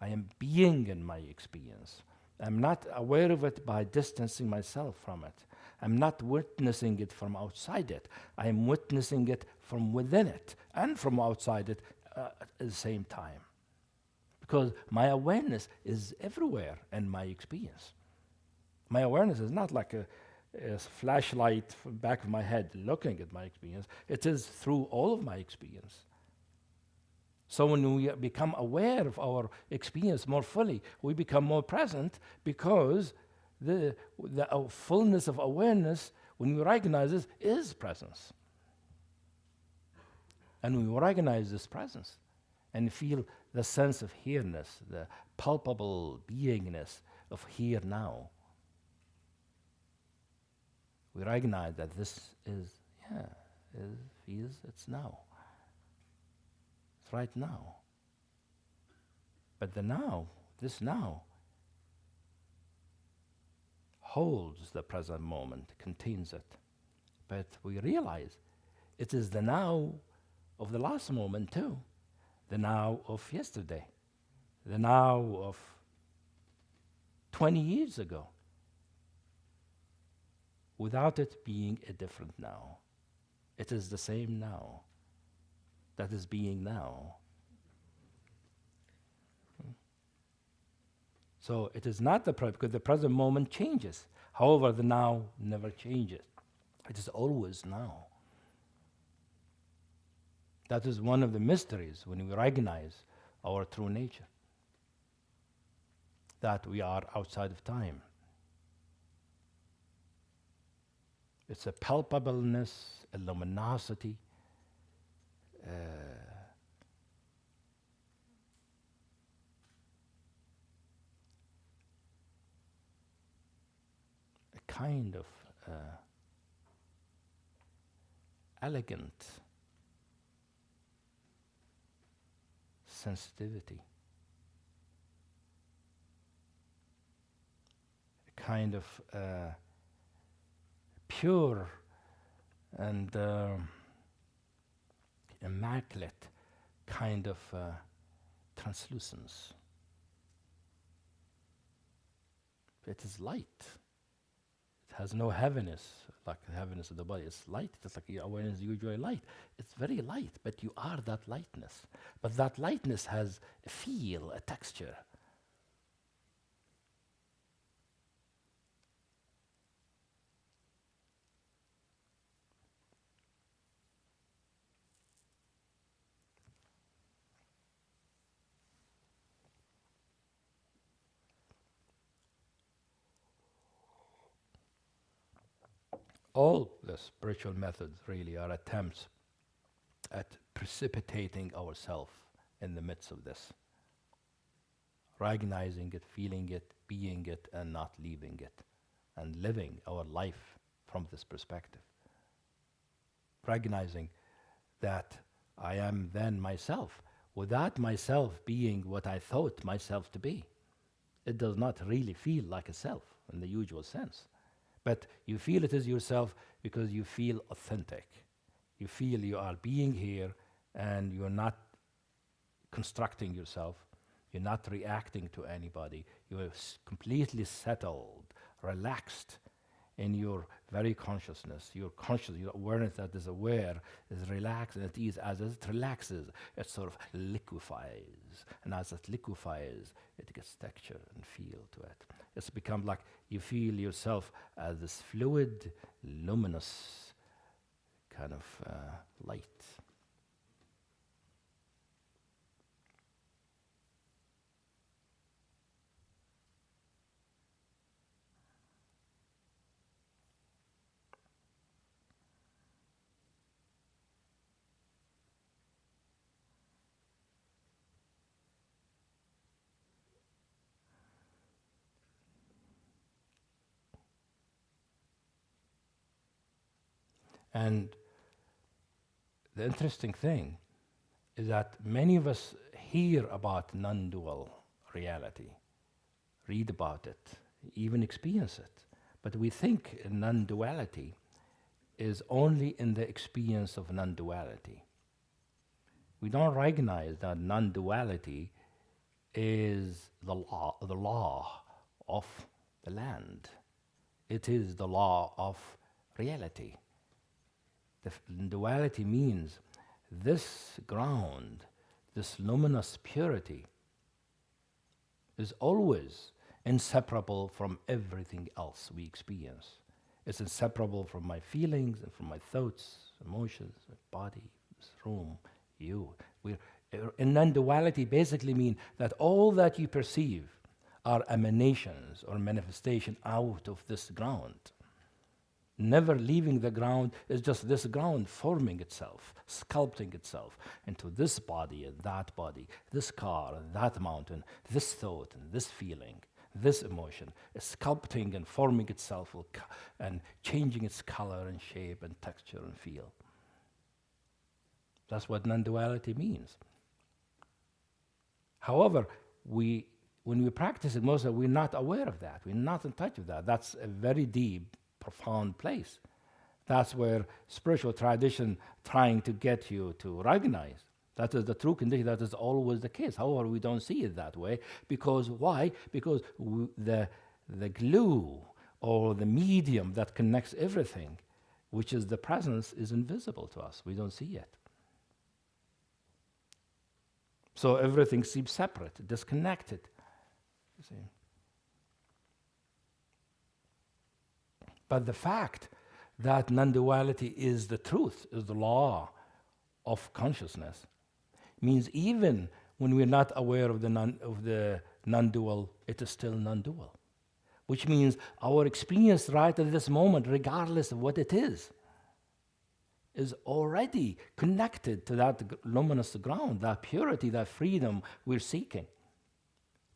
I am being in my experience. I'm not aware of it by distancing myself from it. I'm not witnessing it from outside it. I am witnessing it from within it and from outside it at the same time. Because my awareness is everywhere in my experience. My awareness is not like a flashlight from the back of my head looking at my experience. It is through all of my experience. So when we become aware of our experience more fully, we become more present, because the fullness of awareness, when we recognize this, is presence. And when we recognize this presence and feel the sense of here-ness, the palpable beingness of here now, we recognize that this is it's now. It's right now. But this now, holds the present moment, contains it. But we realize it is the now of the last moment too, the now of yesterday, the now of 20 years ago, without it being a different now. It is the same now that is being now. So it is not the present, because the present moment changes. However, the now never changes. It is always now. That is one of the mysteries when we recognize our true nature, that we are outside of time. It's a palpableness, a luminosity, a kind of elegant sensitivity, a kind of pure and immaculate kind of translucence. It is light. It has no heaviness, like the heaviness of the body. It's light. It's like your awareness, you enjoy light. It's very light, but you are that lightness. But that lightness has a feel, a texture. All the spiritual methods really are attempts at precipitating ourselves in the midst of this, recognizing it, feeling it, being it, and not leaving it, and living our life from this perspective. Recognizing that I am then myself, without myself being what I thought myself to be. It does not really feel like a self in the usual sense. But you feel it is yourself because you feel authentic. You feel you are being here and you're not constructing yourself. You're not reacting to anybody. You're completely settled, relaxed in your very consciousness. Your conscious, your awareness that is aware, is relaxed and at ease. As it relaxes, it sort of liquefies. And as it liquefies, it gets texture and feel to it. It's become like you feel yourself as this fluid, luminous kind of light. And the interesting thing is that many of us hear about non-dual reality, read about it, even experience it. But we think non-duality is only in the experience of non-duality. We don't recognize that non-duality is the law of the land. It is the law of reality. Duality means this ground, this luminous purity, is always inseparable from everything else we experience. It's inseparable from my feelings and from my thoughts, emotions, my body, this room, you. And non-duality basically means that all that you perceive are emanations or manifestation out of this ground. Never leaving the ground is just this ground forming itself, sculpting itself into this body and that body, this car and that mountain, this thought and this feeling, this emotion, is sculpting and forming itself and changing its color and shape and texture and feel. That's what non-duality means. However, we when we practice it, most of we're not aware of that. We're not in touch with that. That's a very deep, profound place. That's where spiritual tradition trying to get you to recognize. That is the true condition. That is always the case. However, we don't see it that way. Because why? Because the glue or the medium that connects everything, which is the presence, is invisible to us. We don't see it. So everything seems separate, disconnected. You see. But the fact that non-duality is the truth, is the law of consciousness, means even when we're not aware of the non-dual, it is still non-dual. Which means our experience right at this moment, regardless of what it is already connected to that luminous ground, that purity, that freedom we're seeking.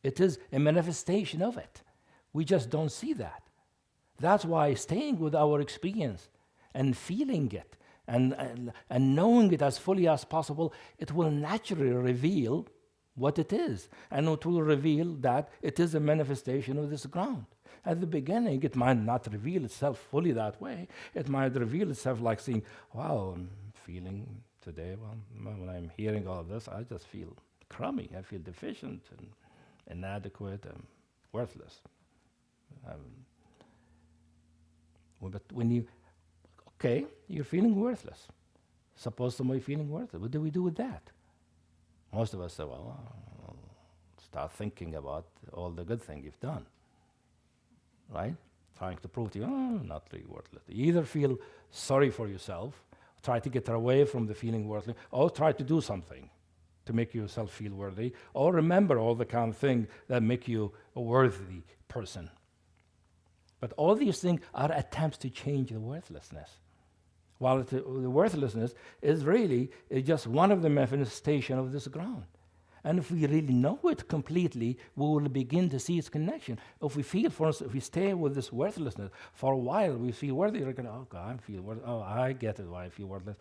It is a manifestation of it. We just don't see that. That's why staying with our experience and feeling it and knowing it as fully as possible, it will naturally reveal what it is. And it will reveal that it is a manifestation of this ground. At the beginning, it might not reveal itself fully that way. It might reveal itself like saying, wow, I'm feeling today, well, when I'm hearing all of this, I just feel crummy. I feel deficient and inadequate and worthless. But when you're feeling worthless. Suppose somebody feeling worthless. What do we do with that? Most of us say, well, I'll start thinking about all the good things you've done. Right? Trying to prove to you, I'm not really worthless. You either feel sorry for yourself, try to get away from the feeling worthless, or try to do something to make yourself feel worthy, or remember all the kind of things that make you a worthy person. But all these things are attempts to change the worthlessness. While the worthlessness is really just one of the manifestations of this ground. And if we really know it completely, we will begin to see its connection. If we feel, for instance, if we stay with this worthlessness for a while, we feel worthy, we're going, oh God, I feel worthless. Oh, I get it why I feel worthless.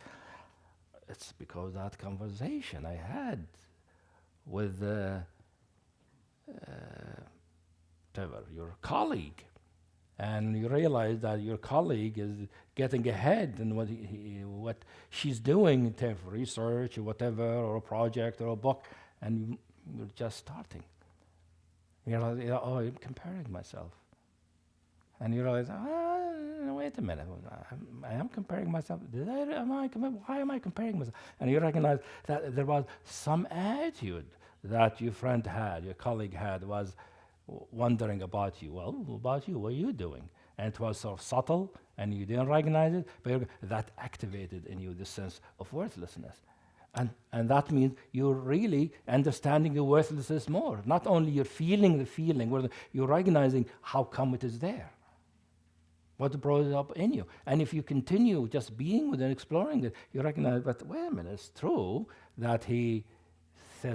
It's because that conversation I had with your colleague. And you realize that your colleague is getting ahead in what she's doing in terms of research or whatever, or a project or a book, and you're just starting. You realize, oh, I'm comparing myself. And you realize, wait a minute, I am comparing myself. Why am I comparing myself? And you recognize that there was some attitude that your friend had, your colleague had, was wondering about you. Well, about you, what are you doing? And it was sort of subtle, and you didn't recognize it, but that activated in you this sense of worthlessness. And that means you're really understanding your worthlessness more. Not only you're feeling the feeling, you're recognizing how come it is there. What brought it up in you. And if you continue just being with and exploring it, you recognize, but wait a minute, it's true that he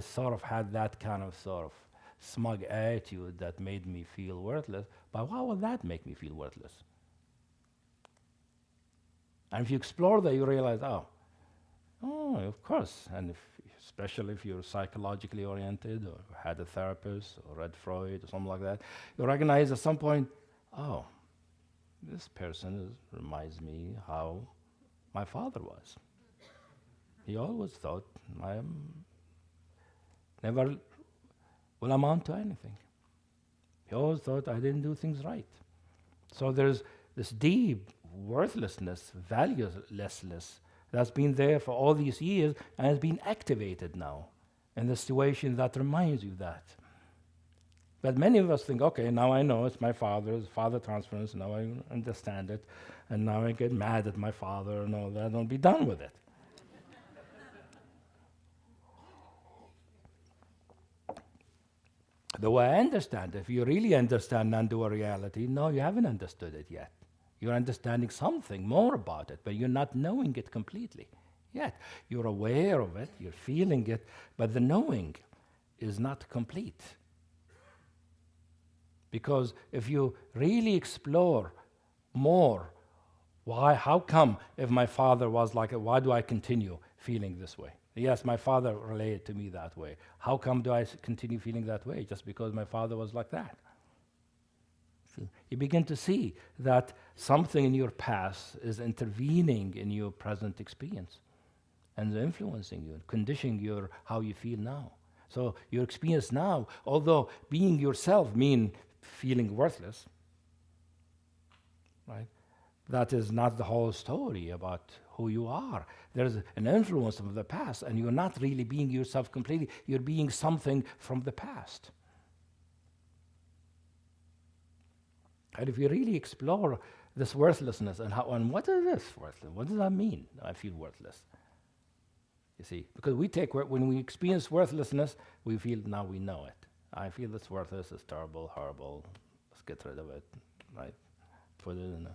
sort of had that kind of sort of smug attitude that made me feel worthless, but why would that make me feel worthless? And if you explore that, you realize, oh, of course, and especially if you're psychologically oriented, or had a therapist, or read Freud, or something like that, you recognize at some point, oh, this person reminds me how my father was. He always thought I am never will amount to anything. He always thought I didn't do things right. So there's this deep worthlessness, valuelessness that's been there for all these years and has been activated now in the situation that reminds you that. But many of us think, okay, now I know it's my father's father transference, now I understand it, and now I get mad at my father and all that, don't be done with it. The way I understand it, if you really understand non-dual reality, no, you haven't understood it yet. You're understanding something more about it, but you're not knowing it completely yet. You're aware of it, you're feeling it, but the knowing is not complete. Because if you really explore more, how come if my father was like, why do I continue feeling this way. Yes, my father related to me that way. How come do I continue feeling that way? Just because my father was like that. See? You begin to see that something in your past is intervening in your present experience and influencing you, conditioning your how you feel now. So your experience now, although being yourself mean feeling worthless, right? That is not the whole story about who you are. There's an influence of the past, and you're not really being yourself completely. You're being something from the past. And if you really explore this worthlessness and what is this worthless? What does that mean? I feel worthless. You see, because when we experience worthlessness, we feel now we know it. I feel this worthless, it's terrible, horrible. Let's get rid of it, right? Put it in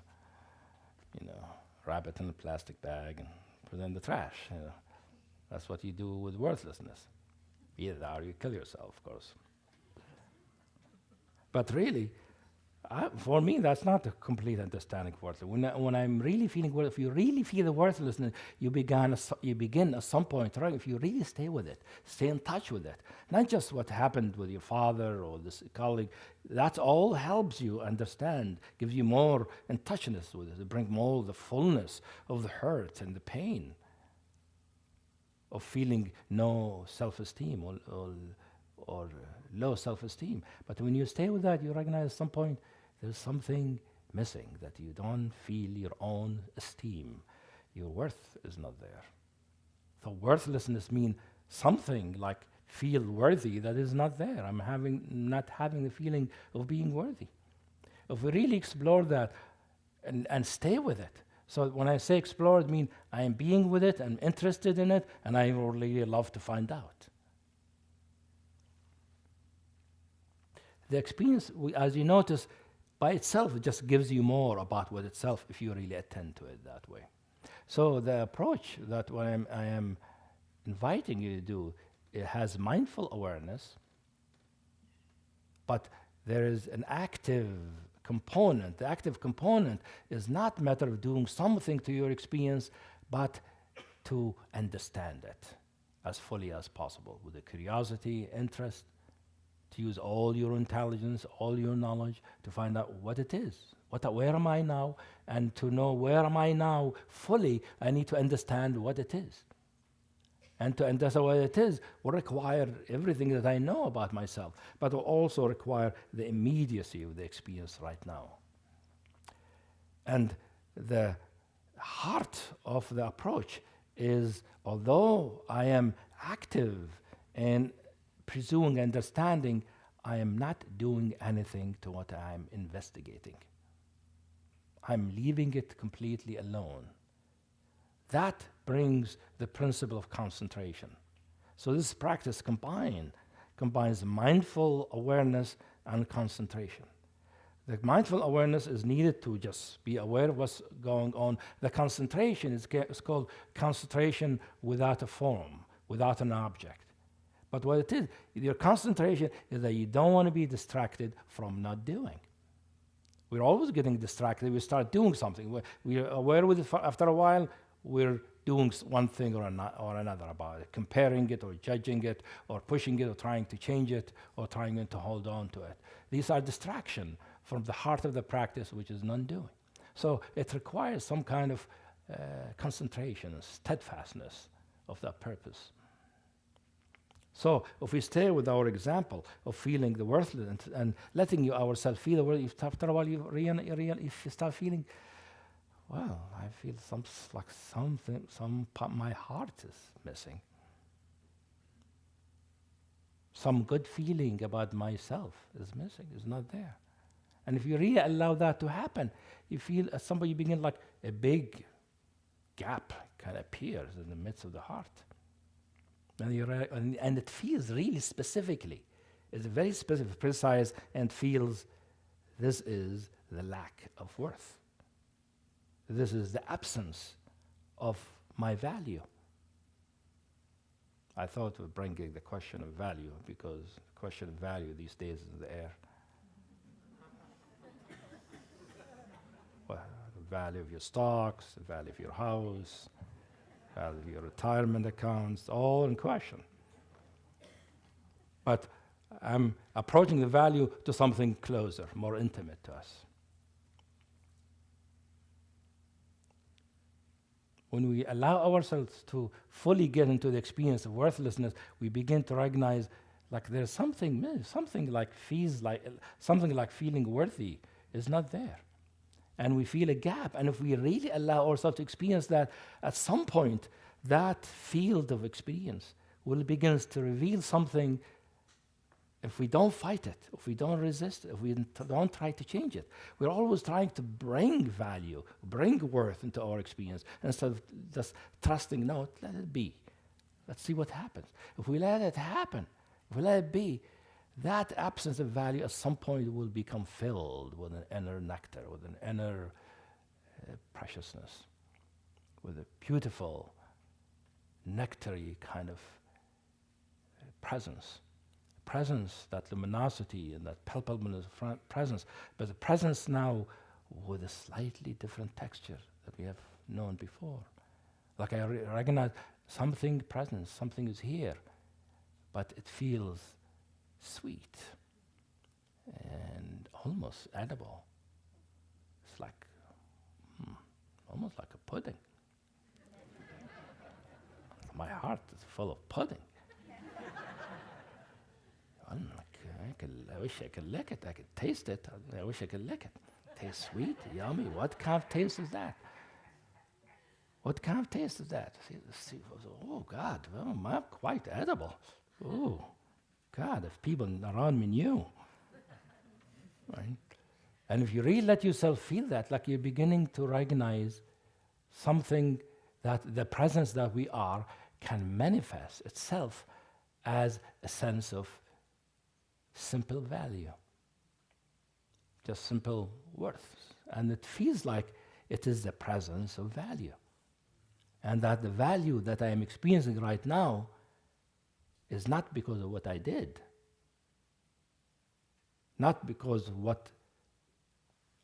wrap it in a plastic bag and put it in the trash. That's what you do with worthlessness. Either that or you kill yourself, of course. But really, for me, that's not a complete understanding of worthlessness. When I'm really feeling if you really feel the worthlessness, you begin at some point, right? If you really stay with it, stay in touch with it, not just what happened with your father or this colleague. That all helps you understand, gives you more in touchness with it. It brings more the fullness of the hurt and the pain of feeling no self-esteem or low self-esteem. But when you stay with that, you recognize at some point there's something missing, that you don't feel your own esteem. Your worth is not there. So worthlessness means something like feel worthy that is not there. I'm not having the feeling of being worthy. If we really explore that and stay with it, so when I say explore, it means I am being with it, I'm interested in it, and I really love to find out. The experience, as you notice, by itself, it just gives you more about what itself if you really attend to it that way. So the approach that I am inviting you to do, it has mindful awareness, but there is an active component. The active component is not a matter of doing something to your experience, but to understand it as fully as possible with the curiosity, interest, to use all your intelligence, all your knowledge to find out what it is. Where am I now? And to know where am I now fully, I need to understand what it is. And to understand what it is will require everything that I know about myself, but will also require the immediacy of the experience right now. And the heart of the approach is, although I am active in pursuing understanding, I am not doing anything to what I'm investigating. I'm leaving it completely alone. That brings the principle of concentration. So this practice combines mindful awareness and concentration. The mindful awareness is needed to just be aware of what's going on. The concentration is called concentration without a form, without an object. But what it is, your concentration is that you don't want to be distracted from not doing. We're always getting distracted. We start doing something. We're aware with it after a while. We're doing one thing or another about it, comparing it or judging it or pushing it or trying to change it or trying to hold on to it. These are distraction from the heart of the practice, which is non-doing. So it requires some kind of concentration, steadfastness of that purpose. So if we stay with our example of feeling the worthless and letting ourselves feel the worthless, after a while if you start feeling, well, I feel my heart is missing. Some good feeling about myself is missing, is not there. And if you really allow that to happen, you feel as somebody begin like a big gap kind of appears in the midst of the heart. And it feels really specifically. It's very specific, precise, and feels this is the lack of worth. This is the absence of my value. I thought of bringing the question of value because the question of value these days is in the air. Well, the value of your stocks, the value of your house, your retirement accounts, all in question. But I'm approaching the value to something closer, more intimate to us. When we allow ourselves to fully get into the experience of worthlessness, we begin to recognize like there's something like feeling worthy is not there. And we feel a gap. And if we really allow ourselves to experience that, at some point, that field of experience will begin to reveal something. If we don't fight it, if we don't resist it, if we don't try to change it, we're always trying to bring value, bring worth into our experience, instead of just trusting, no, let it be. Let's see what happens. If we let it happen, if we let it be, that absence of value at some point will become filled with an inner nectar, with an inner preciousness, with a beautiful, nectary kind of presence. Presence, that luminosity and that palpable presence, but the presence now with a slightly different texture that we have known before. Like I recognize something present, something is here, but it feels sweet and almost edible. It's like, almost like a pudding. My heart is full of pudding. I wish I could lick it. I could taste it. I wish I could lick it. Tastes sweet, yummy. What kind of taste is that? What kind of taste is that? Oh, God, well, quite edible. Oh, God, if people around me knew. Right? And if you really let yourself feel that, like you're beginning to recognize something that the presence that we are can manifest itself as a sense of simple value, just simple worth. And it feels like it is the presence of value. And that the value that I am experiencing right now is not because of what I did, not because of what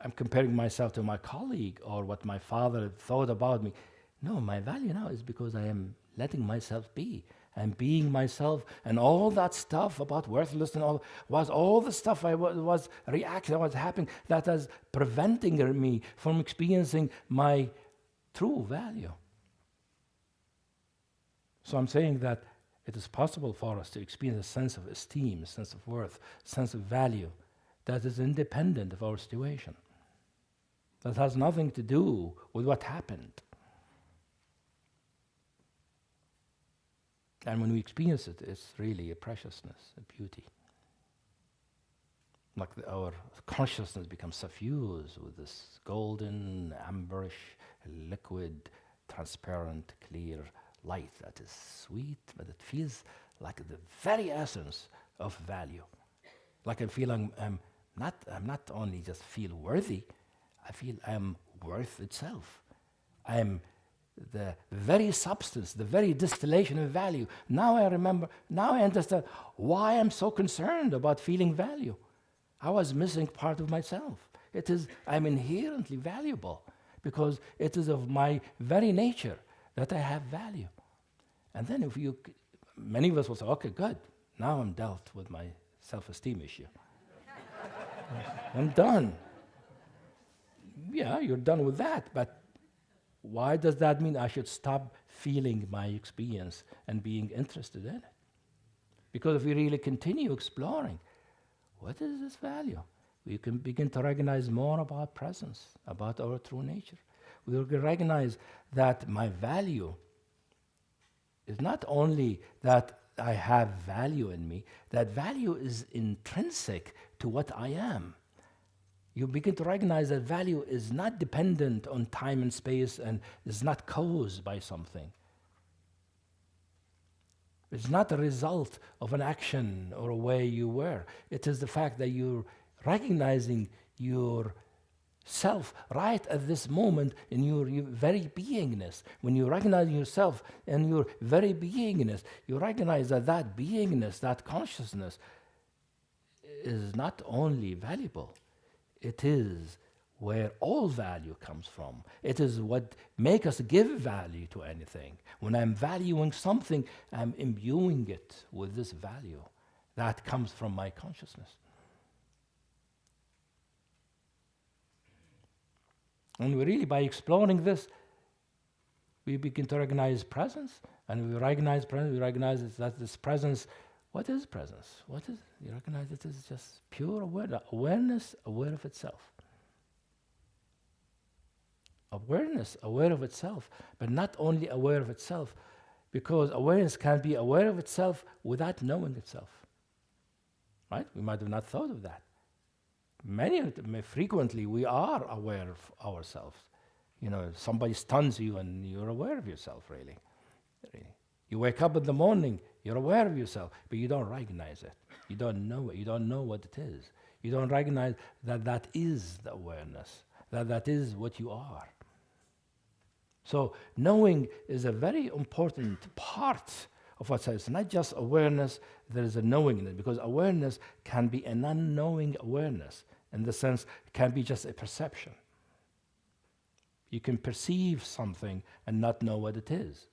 I'm comparing myself to my colleague or what my father thought about me. No, my value now is because I am letting myself be. And being myself, and all that stuff about worthless and all the stuff I was reacting, was happening, that is preventing me from experiencing my true value. So I'm saying that it is possible for us to experience a sense of esteem, a sense of worth, a sense of value that is independent of our situation. That has nothing to do with what happened. And when we experience it, it's really a preciousness, a beauty. Like our consciousness becomes suffused with this golden, amberish, liquid, transparent, clear light that is sweet, but it feels like the very essence of value. Like I feel I'm not only just feel worthy, I feel I'm worth itself. I'm the very substance, the very distillation of value. Now I understand why I'm so concerned about feeling value. I was missing part of myself. I'm inherently valuable because it is of my very nature that I have value. And then many of us will say, okay, good, now I'm dealt with my self-esteem issue. I'm done. Yeah, you're done with that, but why does that mean I should stop feeling my experience and being interested in it? Because if we really continue exploring, what is this value? We can begin to recognize more about presence, about our true nature. We will recognize that my value is not only that I have value in me, that value is intrinsic to what I am. You begin to recognize that value is not dependent on time and space and is not caused by something. It's not a result of an action or a way you were. It is the fact that you're recognizing yourself right at this moment in your very beingness. When you recognize yourself in your very beingness, you recognize that beingness, that consciousness is not only valuable, it is where all value comes from. It is what makes us give value to anything. When I'm valuing something, I'm imbuing it with this value that comes from my consciousness. And we really, by exploring this, we begin to recognize presence. And we recognize presence, we recognize that this presence, what is presence? What is, you recognize it is just pure awareness, aware of itself. Awareness, aware of itself, but not only aware of itself, because awareness can be aware of itself without knowing itself. Right? We might have not thought of that. Frequently, we are aware of ourselves. You know, if somebody stuns you and you're aware of yourself, really. You wake up in the morning, you're aware of yourself, but you don't recognize it. You don't know it. You don't know what it is. You don't recognize that that is the awareness, that that is what you are. So knowing is a very important part of what says, not just awareness, there is a knowing in it, because awareness can be an unknowing awareness, in the sense it can be just a perception. You can perceive something and not know what it is.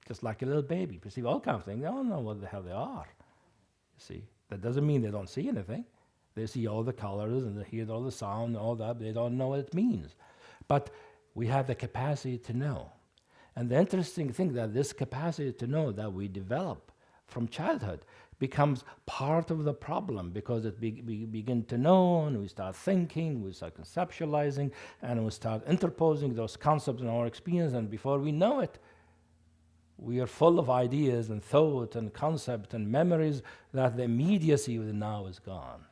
Just like a little baby, perceive all kinds of things, they don't know what the hell they are. You see, that doesn't mean they don't see anything. They see all the colors and they hear all the sound and all that, but they don't know what it means. But we have the capacity to know. And the interesting thing that this capacity to know that we develop from childhood becomes part of the problem, because we begin to know and we start thinking, we start conceptualizing, and we start interposing those concepts in our experience, and before we know it, we are full of ideas and thought and concept and memories that the immediacy of the now is gone.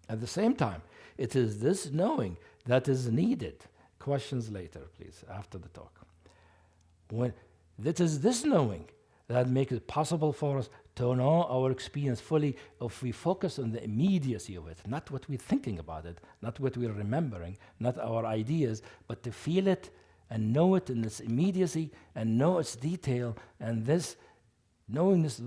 At the same time, it is this knowing that is needed. Questions later, please, after the talk. It is this knowing that makes it possible for us to know our experience fully if we focus on the immediacy of it, not what we're thinking about it, not what we're remembering, not our ideas, but to feel it and know it in its immediacy and know its detail, and this knowingness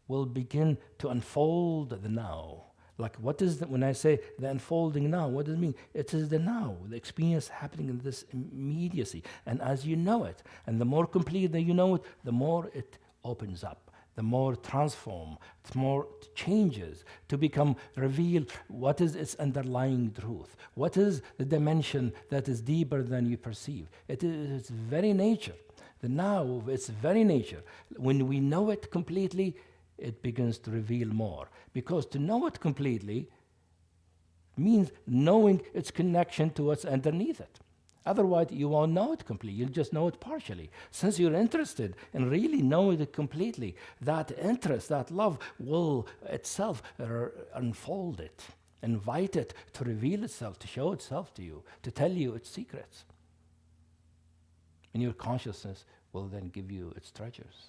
will begin to unfold the now. Like, what is when I say the unfolding now, what does it mean? It is the now, the experience happening in this immediacy. And as you know it, and the more complete that you know it, the more it opens up, the more transform, the more it changes to become reveal what is its underlying truth, what is the dimension that is deeper than you perceive. It is its very nature, the now of its very nature. When we know it completely, it begins to reveal more. Because to know it completely means knowing its connection to what's underneath it. Otherwise, you won't know it completely. You'll just know it partially. Since you're interested in really knowing it completely, that interest, that love will itself unfold it, invite it to reveal itself, to show itself to you, to tell you its secrets. And your consciousness will then give you its treasures.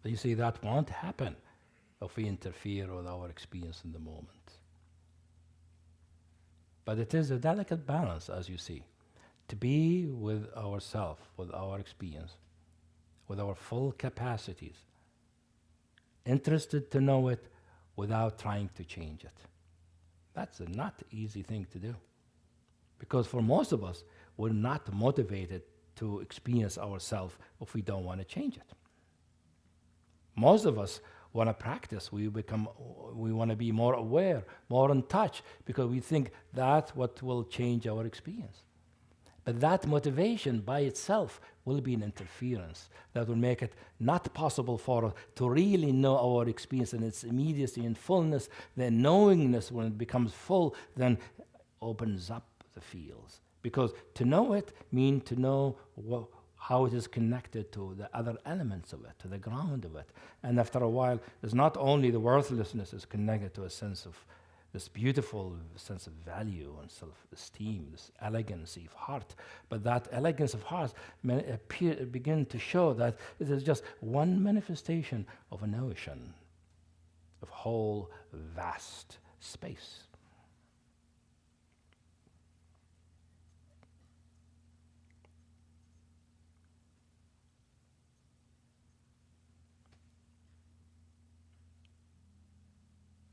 You see, that won't happen if we interfere with our experience in the moment. But it is a delicate balance, as you see, to be with ourselves, with our experience, with our full capacities, interested to know it without trying to change it. That's a not easy thing to do. Because for most of us, we're not motivated to experience ourselves if we don't want to change it. Most of us want to practice. We want to be more aware, more in touch, because we think that's what will change our experience. But that motivation by itself will be an interference that will make it not possible for us to really know our experience in its immediacy and fullness. Then knowingness, when it becomes full, then opens up the fields. Because to know it means to know how it is connected to the other elements of it, to the ground of it. And after a while, it's not only the worthlessness is connected to a sense of this beautiful sense of value and self-esteem, this elegancy of heart. But that elegance of heart begin to show that it is just one manifestation of an ocean, of whole vast space.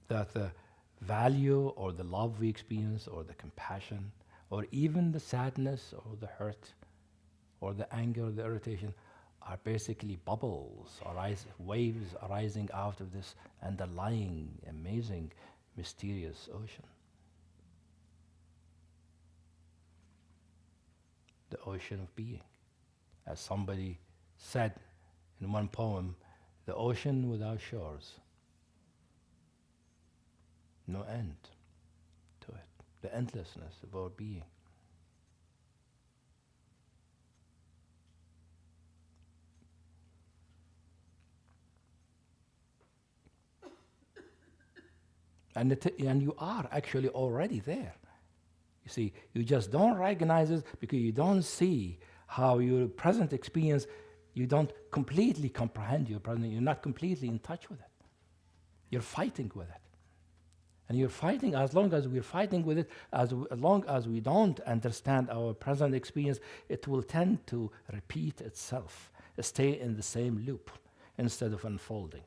That the value or the love we experience or the compassion or even the sadness or the hurt or the anger or the irritation are basically bubbles, waves arising out of this underlying, amazing, mysterious ocean. The ocean of being. As somebody said in one poem, the ocean without shores. No end to it. The endlessness of our being. And you are actually already there. You see, you just don't recognize it because you don't see how your present experience, you don't completely comprehend your present, you're not completely in touch with it. You're fighting with it. And you're fighting, as long as we're fighting with it, as long as we don't understand our present experience, it will tend to repeat itself, stay in the same loop instead of unfolding.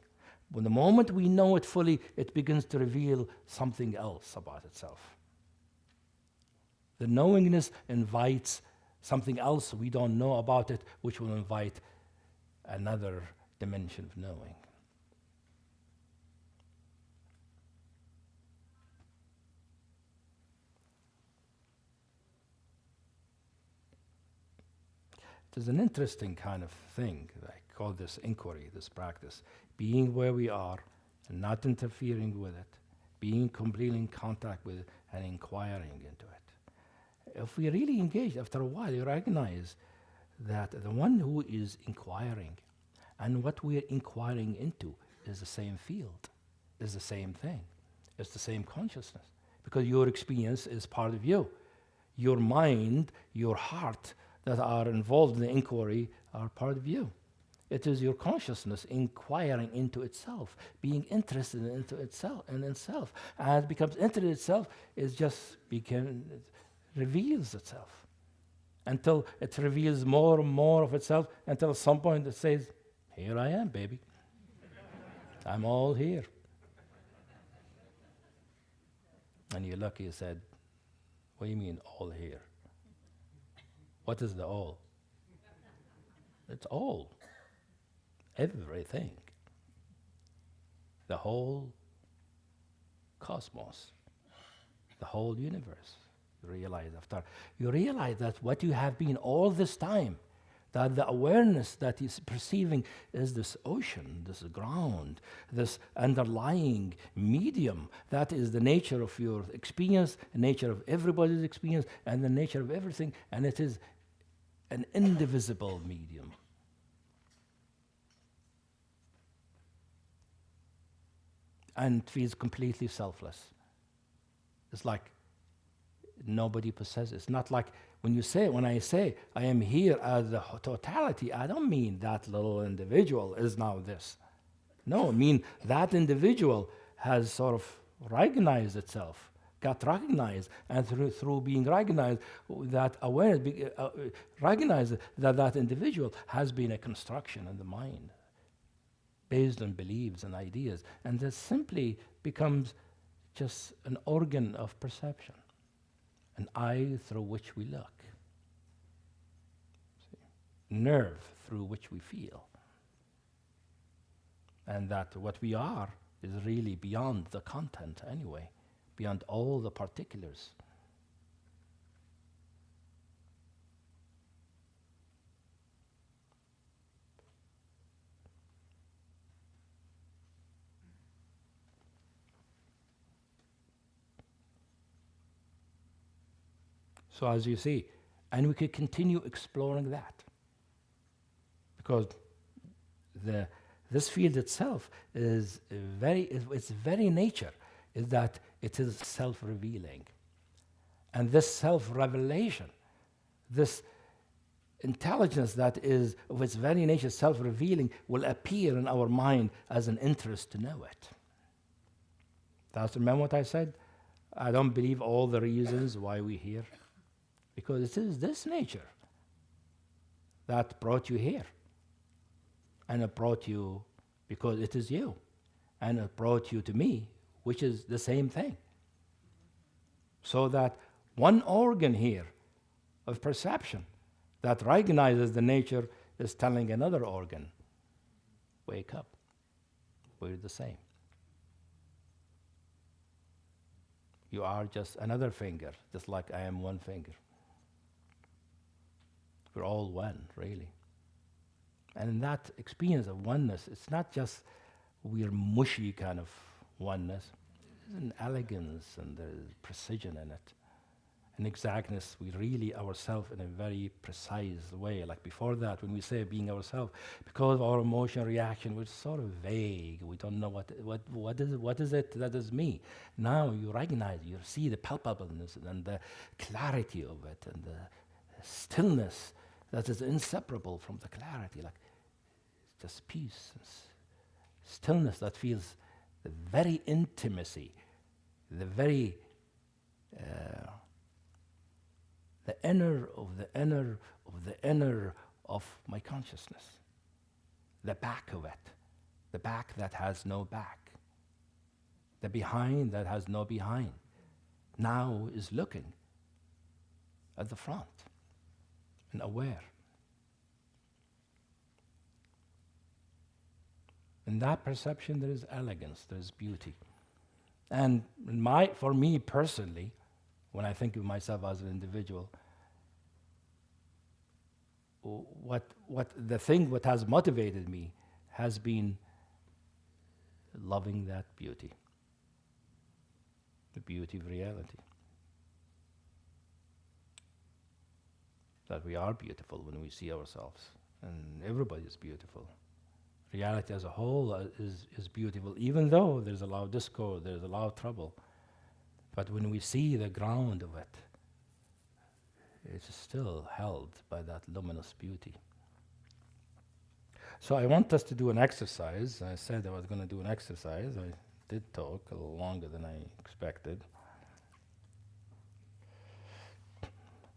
When the moment we know it fully, it begins to reveal something else about itself. The knowingness invites something else we don't know about it, which will invite another dimension of knowing. There's an interesting kind of thing, I call this inquiry, this practice. Being where we are and not interfering with it, being completely in contact with it and inquiring into it. If we really engage, after a while you recognize that the one who is inquiring and what we are inquiring into is the same field, is the same thing, it's the same consciousness. Because your experience is part of you. Your mind, your heart, that are involved in the inquiry are part of you. It is your consciousness inquiring into itself, being interested into itself and itself. As it becomes interested in itself, it reveals itself. Until it reveals more and more of itself, until at some point it says, here I am, baby. I'm all here. And you're lucky you said, what do you mean all here? What is the all? It's all. Everything. The whole cosmos. The whole universe. You realize that what you have been all this time, that the awareness that is perceiving is this ocean, this ground, this underlying medium. That is the nature of your experience, the nature of everybody's experience, and the nature of everything, and it is an indivisible medium. And feels completely selfless. It's like nobody possesses. It's not like when I say I am here as the totality, I don't mean that little individual is now this. No, I mean that individual has sort of recognized itself, got recognized, and through being recognized, that awareness, recognized that individual has been a construction in the mind, based on beliefs and ideas, and that simply becomes just an organ of perception, an eye through which we look, nerve through which we feel, and that what we are is really beyond the content anyway, beyond all the particulars. So as you see, and we could continue exploring that, because this field itself is its very nature is that it is self-revealing. And this self-revelation, this intelligence that is of its very nature self-revealing, will appear in our mind as an interest to know it. Remember what I said? I don't believe all the reasons why we're here. Because it is this nature that brought you here. And it brought you because it is you. And it brought you to me, which is the same thing. So that one organ here of perception that recognizes the nature is telling another organ, wake up, we're the same. You are just another finger, just like I am one finger. We're all one, really. And in that experience of oneness, it's not just we're mushy kind of oneness. There's an elegance and there's precision in it. An exactness, we really ourselves in a very precise way. Like before that, when we say being ourselves, because of our emotion reaction, we're sort of vague. We don't know what is it that is me. Now you recognize, you see the palpableness and the clarity of it and the stillness that is inseparable from the clarity. Like it's just peace, and stillness that feels the very intimacy, the very the inner of the inner of the inner of my consciousness. The back of it. The back that has no back. The behind that has no behind. Now is looking at the front and aware. In that perception there is elegance, there is beauty. And for me personally, when I think of myself as an individual, what has motivated me has been loving that beauty, the beauty of reality. That we are beautiful when we see ourselves, and everybody is beautiful. Reality as a whole is beautiful, even though there's a lot of discord, there's a lot of trouble. But when we see the ground of it, it's still held by that luminous beauty. So I want us to do an exercise. I said I was going to do an exercise. I did talk a little longer than I expected.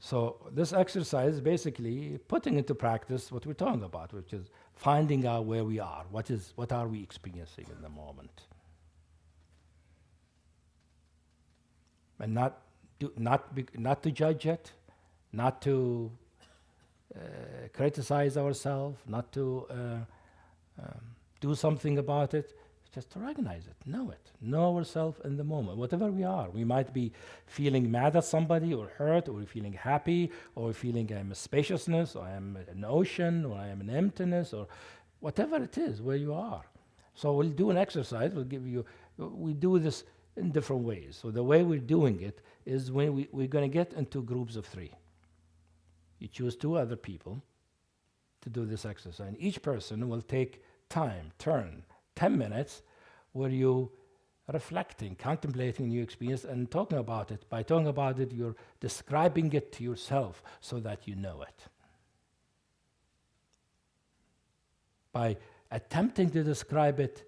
So this exercise is basically putting into practice what we're talking about, which is finding out where we are. What are we experiencing in the moment? And not to judge it, not to criticize ourselves, not to do something about it, just to recognize it, know ourselves in the moment, whatever we are. We might be feeling mad at somebody or hurt, or we're feeling happy, or we're feeling I'm a spaciousness, or I'm an ocean, or I am an emptiness, or whatever it is, where you are. So we'll do an exercise, we do this in different ways. So the way we're doing it is when we're going to get into groups of 3. You choose 2 other people to do this exercise. And each person will take turn, 10 minutes, where you reflecting, contemplating your experience and talking about it. By talking about it, you're describing it to yourself so that you know it. By attempting to describe it,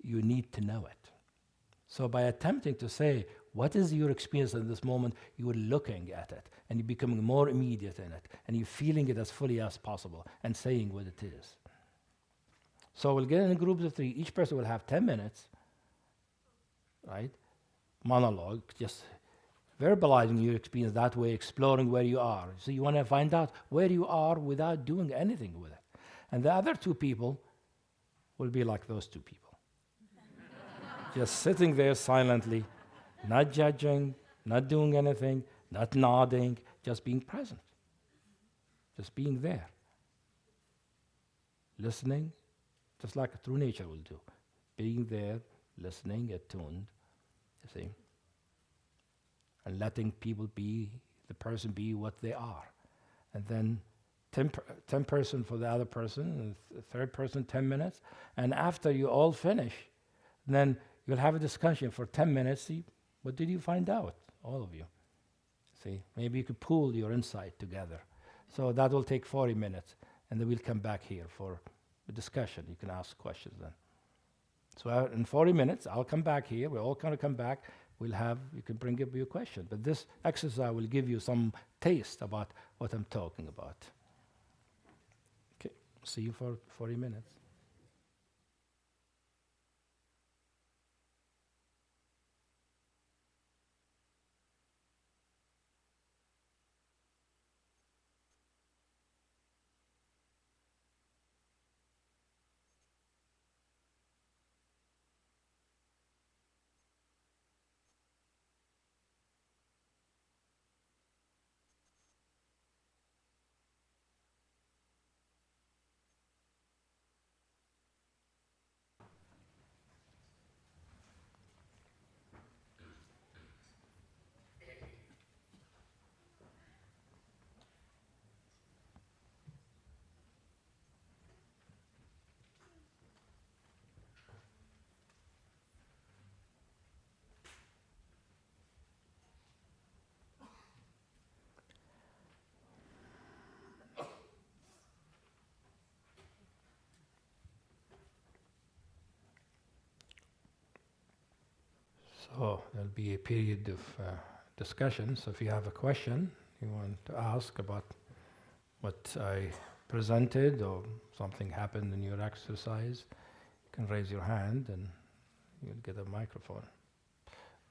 you need to know it. So by attempting to say, what is your experience in this moment, you are looking at it, and you're becoming more immediate in it, and you're feeling it as fully as possible, and saying what it is. So we'll get in groups of 3. Each person will have 10 minutes, right? Monologue, just verbalizing your experience that way, exploring where you are. So you want to find out where you are without doing anything with it. And the other 2 people will be like those 2 people. Just sitting there silently, not judging, not doing anything, not nodding, just being present. Just being there. Listening, just like true nature will do. Being there, listening, attuned, you see. And letting people be, the person be what they are. And then 10 person for the other person, and the third person 10 minutes. And after you all finish, then You'll have a discussion for 10 minutes. See, what did you find out, all of you? See, maybe you could pool your insight together. So that will take 40 minutes, and then we'll come back here for a discussion. You can ask questions then. So in 40 minutes, I'll come back here. We're all going to come back. You can bring up your question. But this exercise will give you some taste about what I'm talking about. Okay, see you for 40 minutes. So there'll be a period of discussion. So if you have a question you want to ask about what I presented or something happened in your exercise, you can raise your hand and you'll get a microphone.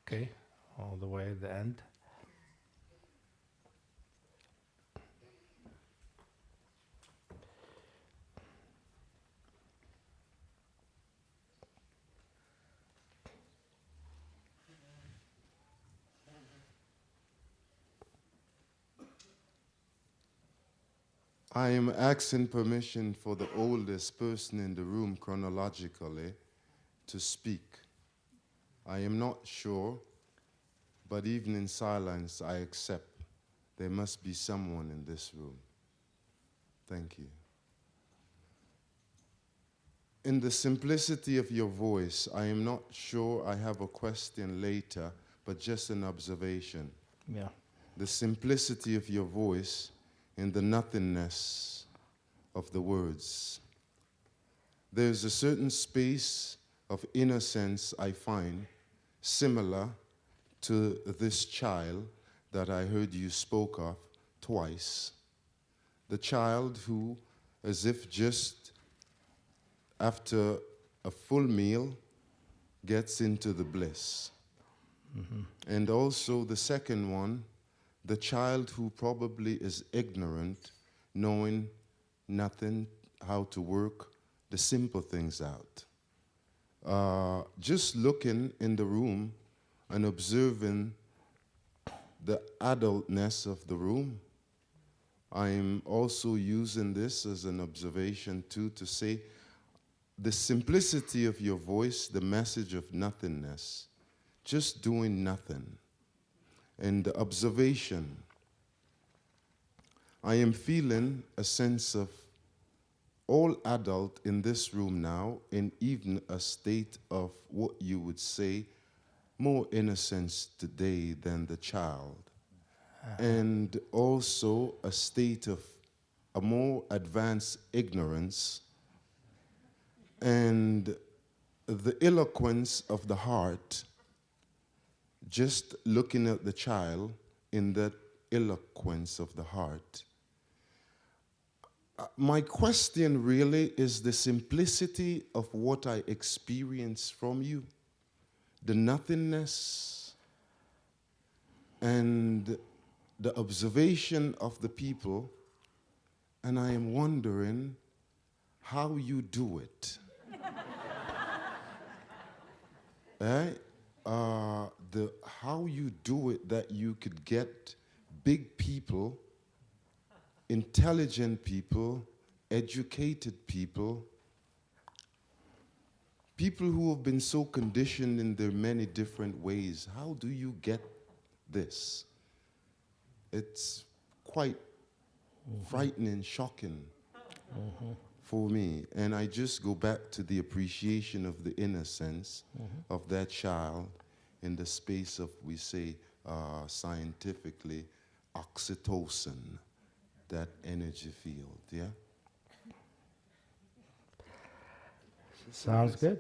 Okay, all the way at the end. I am asking permission for the oldest person in the room chronologically to speak. I am not sure, but even in silence, I accept there must be someone in this room. Thank you. In the simplicity of your voice, I am not sure I have a question later, but just an observation. Yeah. The simplicity of your voice in the nothingness of the words. There's a certain space of innocence I find similar to this child that I heard you spoke of twice. The child who, as if just after a full meal, gets into the bliss. Mm-hmm. And also the second one, the child who probably is ignorant, knowing nothing, how to work the simple things out. Just looking in the room and observing the adultness of the room, I'm also using this as an observation too, to say the simplicity of your voice, the message of nothingness, just doing nothing. And the observation, I am feeling a sense of all adult in this room now, in even a state of what you would say more innocence today than the child. And also a state of a more advanced ignorance and the eloquence of the heart, just looking at the child in that eloquence of the heart. My question really is the simplicity of what I experience from you, the nothingness and the observation of the people, and I am wondering how you do it. How you do it that you could get big people, intelligent people, educated people, people who have been so conditioned in their many different ways. How do you get this? It's quite frightening, shocking for me. And I just go back to the appreciation of the innocence of that child in the space of, we say scientifically, oxytocin, that energy field, yeah? Sounds good.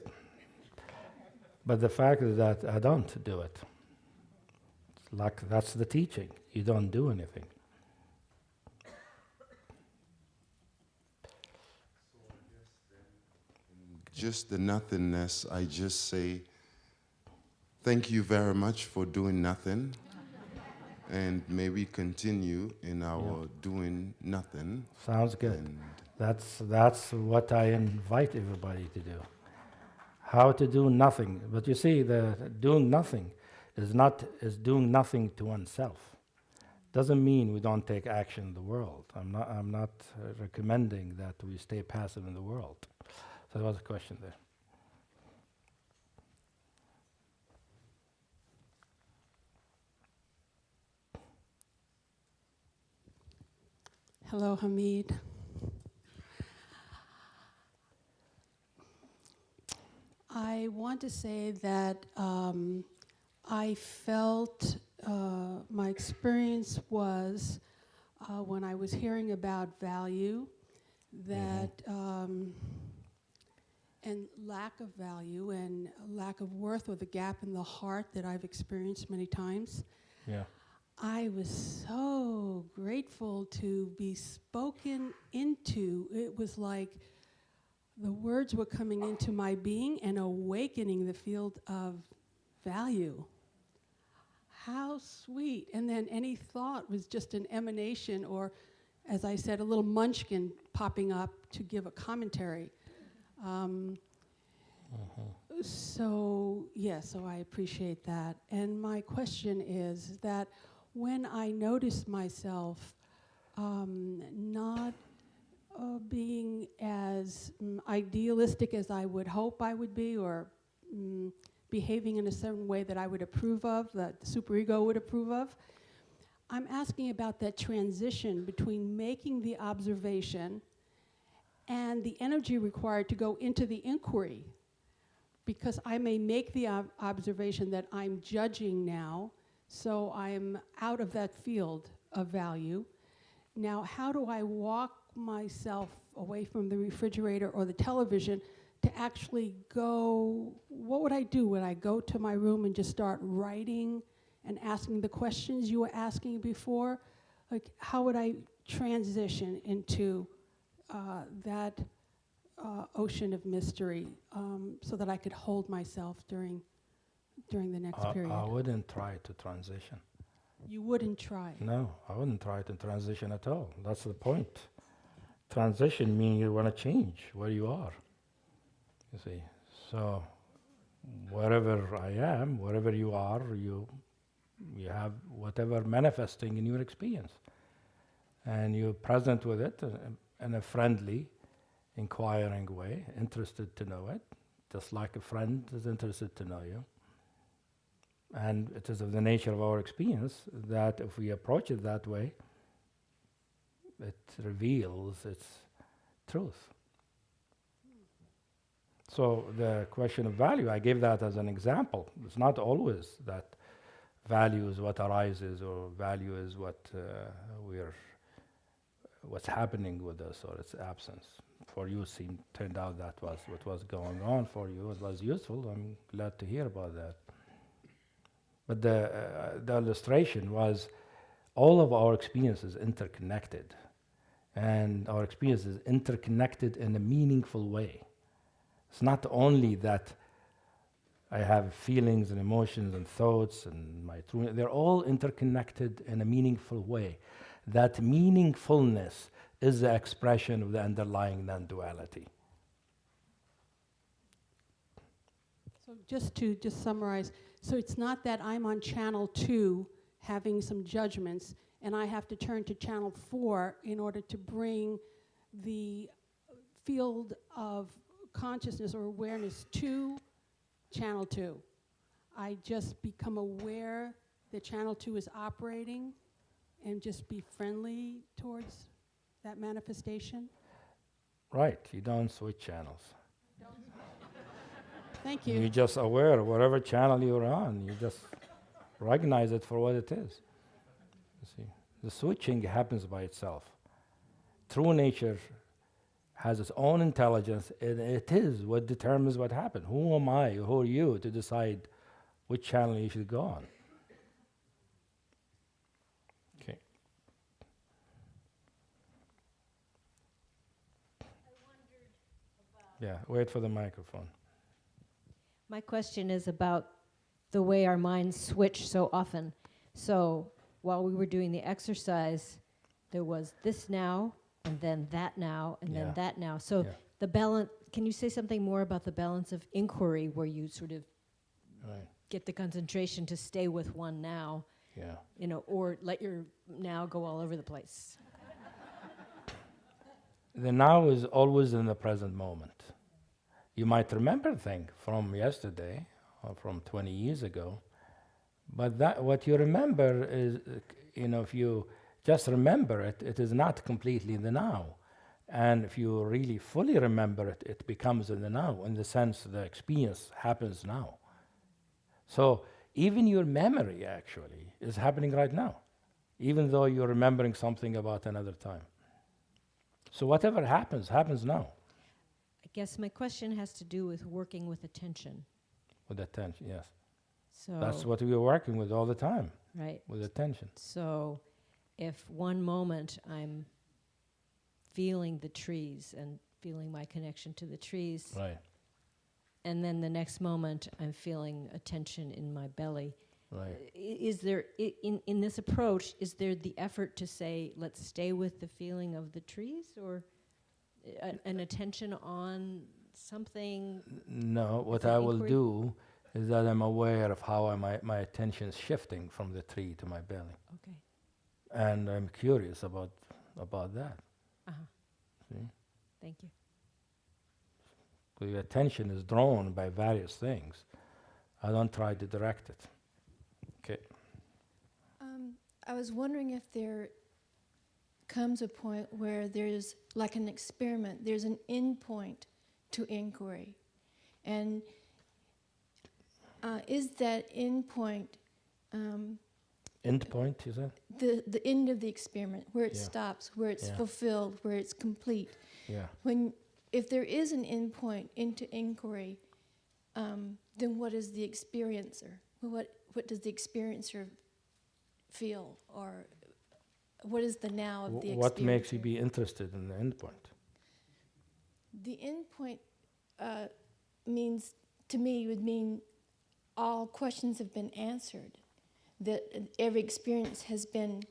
But the fact is that I don't do it. It's like that's the teaching. You don't do anything. Just the nothingness, I just say, thank you very much for doing nothing. And may we continue in our doing nothing. Sounds good. And That's what I invite everybody to do. How to do nothing. But you see, the doing nothing is doing nothing to oneself. Doesn't mean we don't take action in the world. I'm not recommending that we stay passive in the world. So there was a question there. Hello, Hamid. I want to say that I felt my experience was when I was hearing about value, that and lack of value and lack of worth, or the gap in the heart that I've experienced many times. Yeah. I was so grateful to be spoken into. It was like the words were coming into my being and awakening the field of value. How sweet. And then any thought was just an emanation, or, as I said, a little munchkin popping up to give a commentary. So I appreciate that. And my question is that when I notice myself not being as idealistic as I would hope I would be, or behaving in a certain way that I would approve of, that the superego would approve of, I'm asking about that transition between making the observation and the energy required to go into the inquiry. Because I may make the observation that I'm judging now, so I'm out of that field of value. Now, how do I walk myself away from the refrigerator or the television to actually go? What would I do? Would I go to my room and just start writing and asking the questions you were asking before? Like, how would I transition into that ocean of mystery, so that I could hold myself during the next period? I wouldn't try to transition. You wouldn't try? No, I wouldn't try to transition at all. That's the point. Transition means you want to change where you are. You see, so wherever I am, wherever you are, you have whatever manifesting in your experience, and you're present with it in a friendly, inquiring way, interested to know it, just like a friend is interested to know you. And it is of the nature of our experience that if we approach it that way, it reveals its truth. So the question of value, I gave that as an example. It's not always that value is what arises, or value is what's happening with us, or its absence. For you, turned out that was what was going on for you. It was useful. I'm glad to hear about that. But the illustration was all of our experiences interconnected, and our experience is interconnected in a meaningful way. It's not only that I have feelings and emotions and thoughts and they're all interconnected in a meaningful way. That meaningfulness is the expression of the underlying non-duality. So just to summarize, so it's not that I'm on channel 2 having some judgments and I have to turn to channel 4 in order to bring the field of consciousness or awareness to channel 2. I just become aware that channel 2 is operating and just be friendly towards that manifestation? Right, you don't switch channels. Thank You're you. just aware of whatever channel you're on. You just recognize it for what it is. You see, the switching happens by itself. True nature has its own intelligence, and it is what determines what happens. Who am I, who are you, to decide which channel you should go on? Okay. Yeah, wait for the microphone. My question is about the way our minds switch so often. So while we were doing the exercise, there was this now, and then that now, and then Yeah. that now. So Yeah. the balance, can you say something more about the balance of inquiry where you sort of Right. get the concentration to stay with one now, Yeah. or let your now go all over the place? The now is always in the present moment. You might remember things from yesterday or from 20 years ago, but that what you remember is, if you just remember it, it is not completely in the now. And if you really fully remember it, it becomes in the now, in the sense the experience happens now. So even your memory actually is happening right now, even though you're remembering something about another time. So whatever happens, happens now. I guess my question has to do with working with attention. With attention, yes. So That's what we are working with all the time, right. with attention. So if one moment I'm feeling the trees and feeling my connection to the trees, Right, and then the next moment I'm feeling a tension in my belly, right. is there, in this approach, is there the effort to say, let's stay with the feeling of the trees, or an attention on something? No, what that I will inquiry? do is that I'm aware of how my attention is shifting from the tree to my belly. Okay. And I'm curious about that. Uh-huh. See? Thank you. So your attention is drawn by various things. I don't try to direct it. Okay. I was wondering if there comes a point where there's like an experiment, there's an end point to inquiry. And is that end point End point, you said? the end of the experiment, where it Yeah. stops, where it's Yeah. fulfilled, where it's complete? Yeah. If there is an end point into inquiry, then what is the experiencer? What does the experiencer feel, or what is the now of the experiencer? What makes you be interested in the end point? The end point means, to me, would mean all questions have been answered, that every experience has been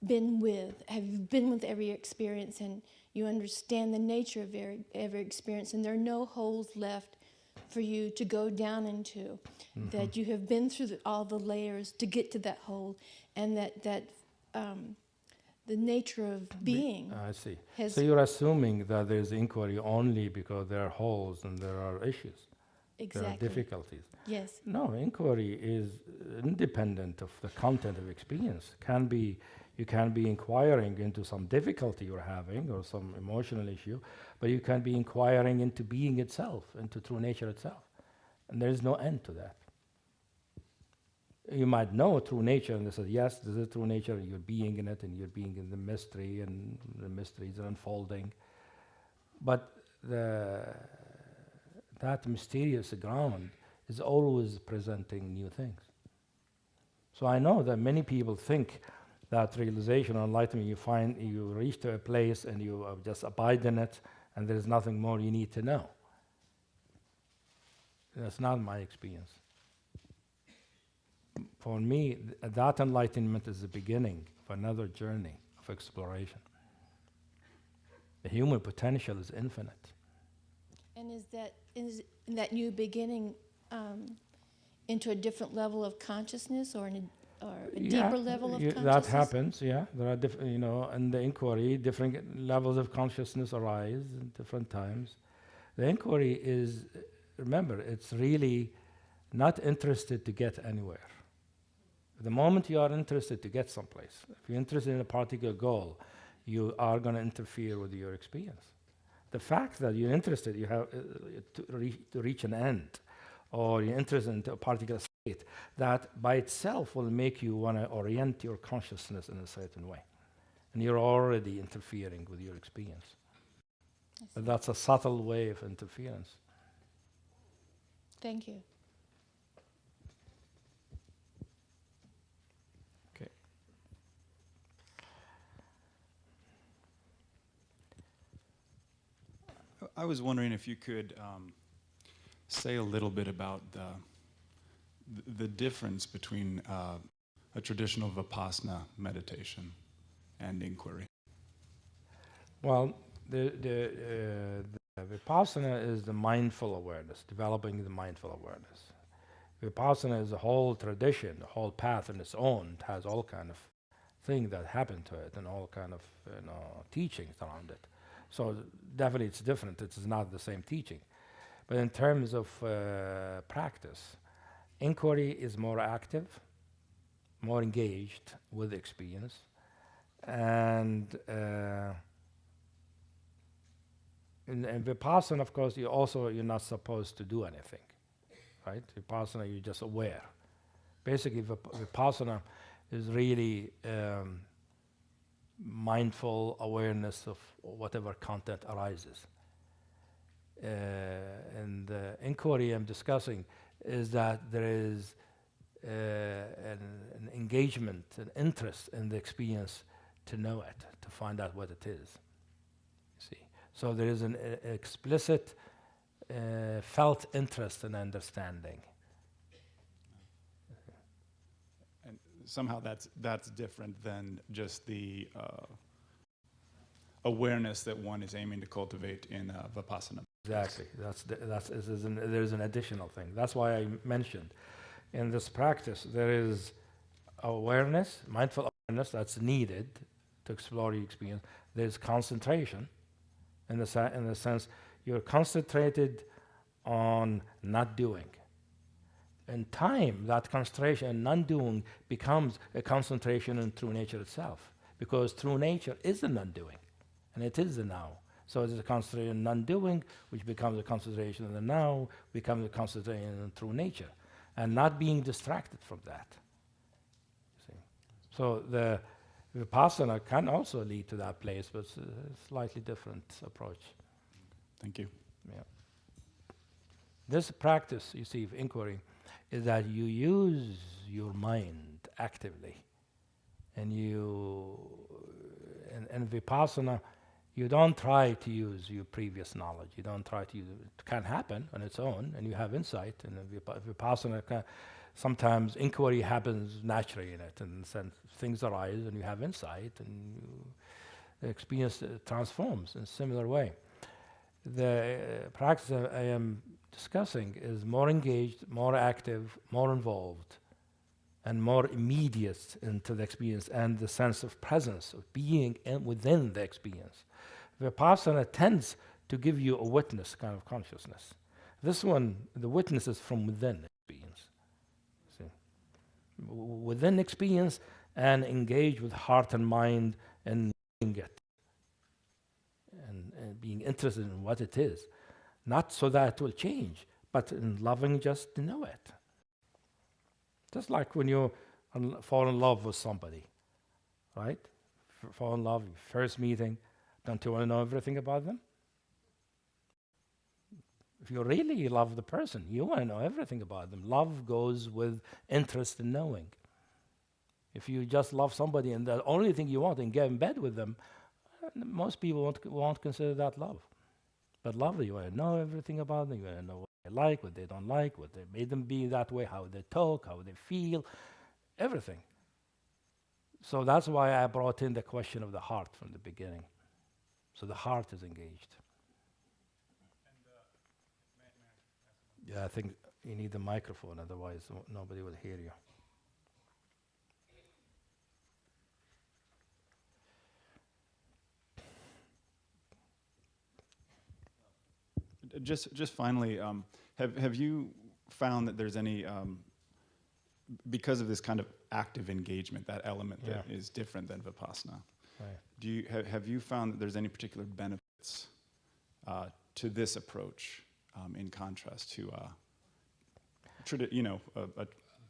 with, have you been with every experience, and you understand the nature of every experience, and there are no holes left for you to go down into, that you have been through all the layers to get to that hole, and that the nature of being I see. has... So you're assuming that there's inquiry only because there are holes and there are issues. There are Exactly. difficulties. Yes. No, inquiry is independent of the content of experience. You can be inquiring into some difficulty you're having or some emotional issue, but you can be inquiring into being itself, into true nature itself. And there is no end to that. You might know true nature and they say, yes, this is true nature, and you're being in it, and you're being in the mystery, and the mysteries are unfolding. But that mysterious ground is always presenting new things. So I know that many people think that realization or enlightenment, you reach to a place and you just abide in it, and there's nothing more you need to know. That's not my experience. For me, that enlightenment is the beginning of another journey of exploration. The human potential is infinite. And is that new beginning into a different level of consciousness, or a deeper level of consciousness? That happens, yeah. There are in the inquiry, different levels of consciousness arise at different times. The inquiry is, remember, it's really not interested to get anywhere. The moment you are interested to get someplace, if you're interested in a particular goal, you are going to interfere with your experience. The fact that you're interested, you have to reach an end, or you're interested in a particular state, that by itself will make you want to orient your consciousness in a certain way. And you're already interfering with your experience. But that's a subtle way of interference. Thank you. Okay. I was wondering if you could say a little bit about the difference between a traditional Vipassana meditation and inquiry. Well, the Vipassana is the mindful awareness, developing the mindful awareness. Vipassana is a whole tradition, a whole path on its own. It has all kind of things that happen to it and all kind of teachings around it. So definitely it's different. It is not the same teaching. But in terms of practice, inquiry is more active, more engaged with experience, and in Vipassana, of course, you're not supposed to do anything, right? Vipassana, you're just aware. Basically, Vipassana is really mindful awareness of whatever content arises. And the inquiry I'm discussing is that there is an engagement, an interest in the experience to know it, to find out what it is. See, so there is an explicit felt interest in understanding. And somehow that's different than just the awareness that one is aiming to cultivate in Vipassana. Exactly. There's an additional thing. That's why I mentioned in this practice there is awareness, mindful awareness that's needed to explore your experience. There's concentration, in the sense you're concentrated on not doing. In time, that concentration and non-doing becomes a concentration in true nature itself, because true nature is the non-doing, and it is the now. So it is a concentration in non-doing, which becomes a concentration in the now, becomes a concentration in true nature, and not being distracted from that. See? So the Vipassana can also lead to that place, but it's a slightly different approach. Thank you. Yeah. This practice, you see, of inquiry, is that you use your mind actively, and in Vipassana, you don't try to use your previous knowledge. You don't try to use it. It can happen on its own, and you have insight. And Vipassana, sometimes inquiry happens naturally in it, and things arise, and you have insight, and the experience transforms in a similar way. The practice I am discussing is more engaged, more active, more involved, and more immediate into the experience and the sense of presence, of being within the experience. Vipassana tends to give you a witness kind of consciousness. This one, the witness is from within experience. See? Within experience and engage with heart and mind and knowing it. And being interested in what it is. Not so that it will change, but in loving just to know it. Just like when you fall in love with somebody, right? Fall in love, first meeting, don't you want to know everything about them? If you really love the person, you want to know everything about them. Love goes with interest in knowing. If you just love somebody and the only thing you want is get in bed with them, most people won't consider that love. But love, you want to know everything about them, you want to know what they like, what they don't like, what they made them be that way, how they talk, how they feel, everything. So that's why I brought in the question of the heart from the beginning. So the heart is engaged. Yeah, I think you need the microphone, otherwise nobody will hear you. Just finally, have you found that there's any, because of this kind of active engagement, that element that is different than Vipassana, Right. have you found that there's any particular benefits to this approach, in contrast to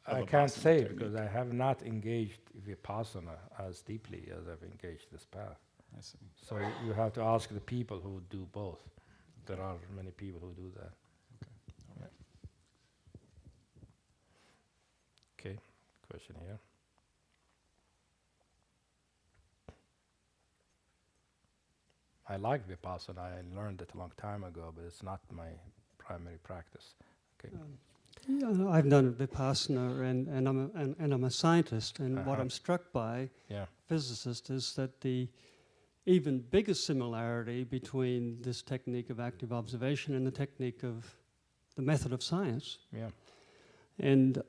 I can't say because I have not engaged Vipassana as deeply as I've engaged this path. I see. So you have to ask the people who do both. There are many people who do that. All right. Okay, question here. I like Vipassana. I learned it a long time ago, but it's not my primary practice. Okay. Yeah, I've done Vipassana, and I'm a scientist, and what Uh-huh. I'm struck by, Yeah. physicist, is that the even bigger similarity between this technique of active observation and the technique of the method of science. Yeah. And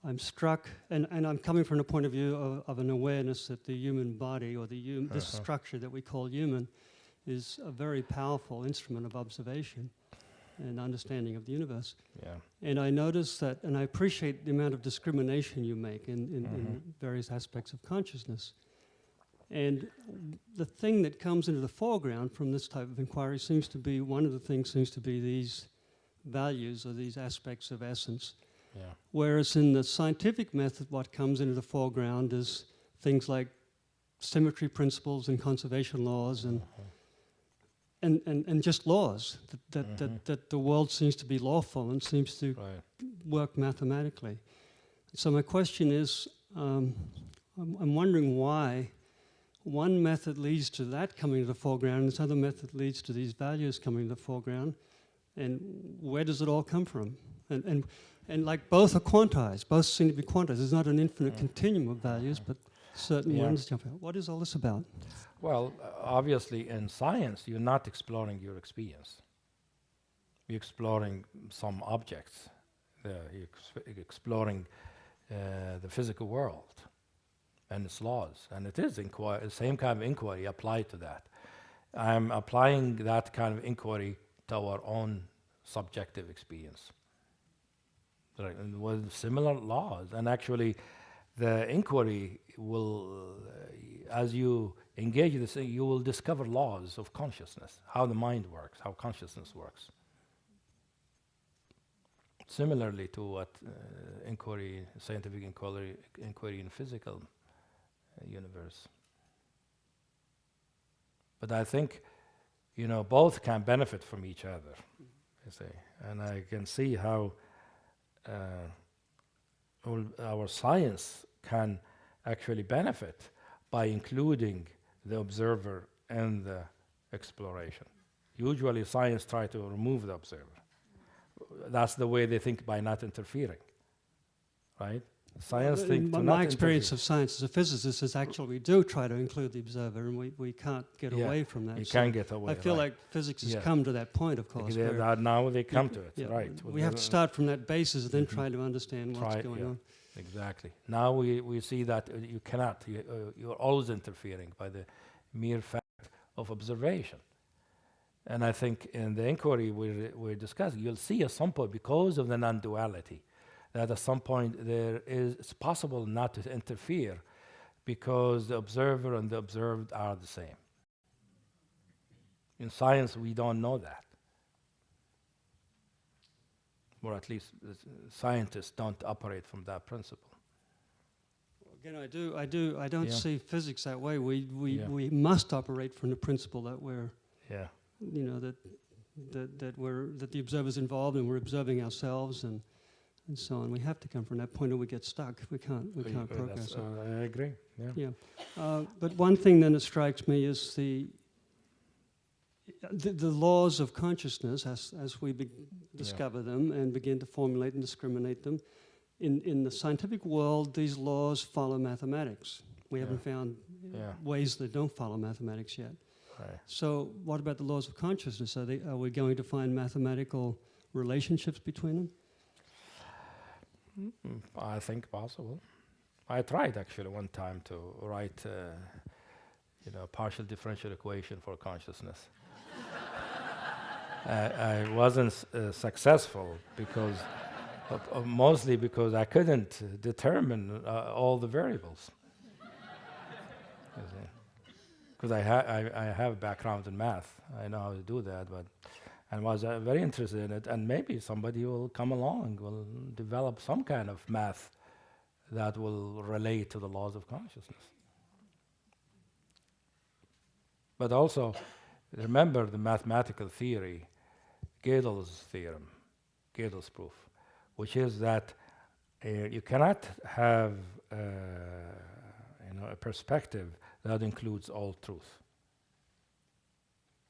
I'm struck, and I'm coming from the point of view of an awareness that the human body, or this structure that we call human, is a very powerful instrument of observation and understanding of the universe. Yeah. And I notice that, and I appreciate the amount of discrimination you make in various aspects of consciousness. And the thing that comes into the foreground from this type of inquiry seems to be, one of the things seems to be these values or these aspects of essence. Yeah. Whereas in the scientific method, what comes into the foreground is things like symmetry principles and conservation laws and just laws, that the world seems to be lawful and seems to Right. work mathematically. So my question is, I'm wondering why one method leads to that coming to the foreground and this other method leads to these values coming to the foreground, and where does it all come from? And like both are quantized, both seem to be quantized. There's not an infinite continuum of values, but certain ones jump out. What is all this about? Well, obviously in science, you're not exploring your experience. You're exploring some objects. You're exploring the physical world and its laws. And it is the same kind of inquiry applied to that. I'm applying that kind of inquiry to our own subjective experience. Right, and with similar laws. And actually, the inquiry will, as you engage in this, you will discover laws of consciousness, how the mind works, how consciousness works. Similarly to what scientific inquiry in physical universe. But I think, both can benefit from each other, you see. And I can see how our science can actually benefit by including the observer in the exploration. Usually science tries to remove the observer. That's the way they think, by not interfering, right? Science thinks to not my experience interfere. of science as a physicist is actually we do try to include the observer, and we can't get away from that. You So can't get away. I feel right. like physics has Yeah. come to that point, of course. Because where now they come to it, yeah, right? we have to start from that basis and then try to understand what's Try- going yeah. on. Exactly. Now we see that you cannot. You're always interfering by the mere fact of observation. And I think in the inquiry we're discussing, you'll see at some point, because of the non-duality, that at some point it's possible not to interfere because the observer and the observed are the same. In science, we don't know that. Or at least scientists don't operate from that principle. Again, I don't Yeah. see physics that way. Yeah. We must operate from the principle that we're, Yeah. that the observer's involved and we're observing ourselves and so on. We have to come from that point or we get stuck. We can't progress. I agree. Yeah. Yeah. But one thing then that strikes me is the laws of consciousness as we discover them and begin to formulate and discriminate them. In the scientific world, these laws follow mathematics. We haven't found ways that don't follow mathematics yet. Right. So what about the laws of consciousness? Are we going to find mathematical relationships between them? I think possible. I tried actually one time to write, partial differential equation for consciousness. I wasn't successful because, mostly because I couldn't determine all the variables. because I have a background in math. I know how to do that, but and was very interested in it. And maybe somebody will come along, will develop some kind of math that will relate to the laws of consciousness. But also, remember the mathematical theory, Gödel's theorem, Gödel's proof, which is that you cannot have a perspective that includes all truth.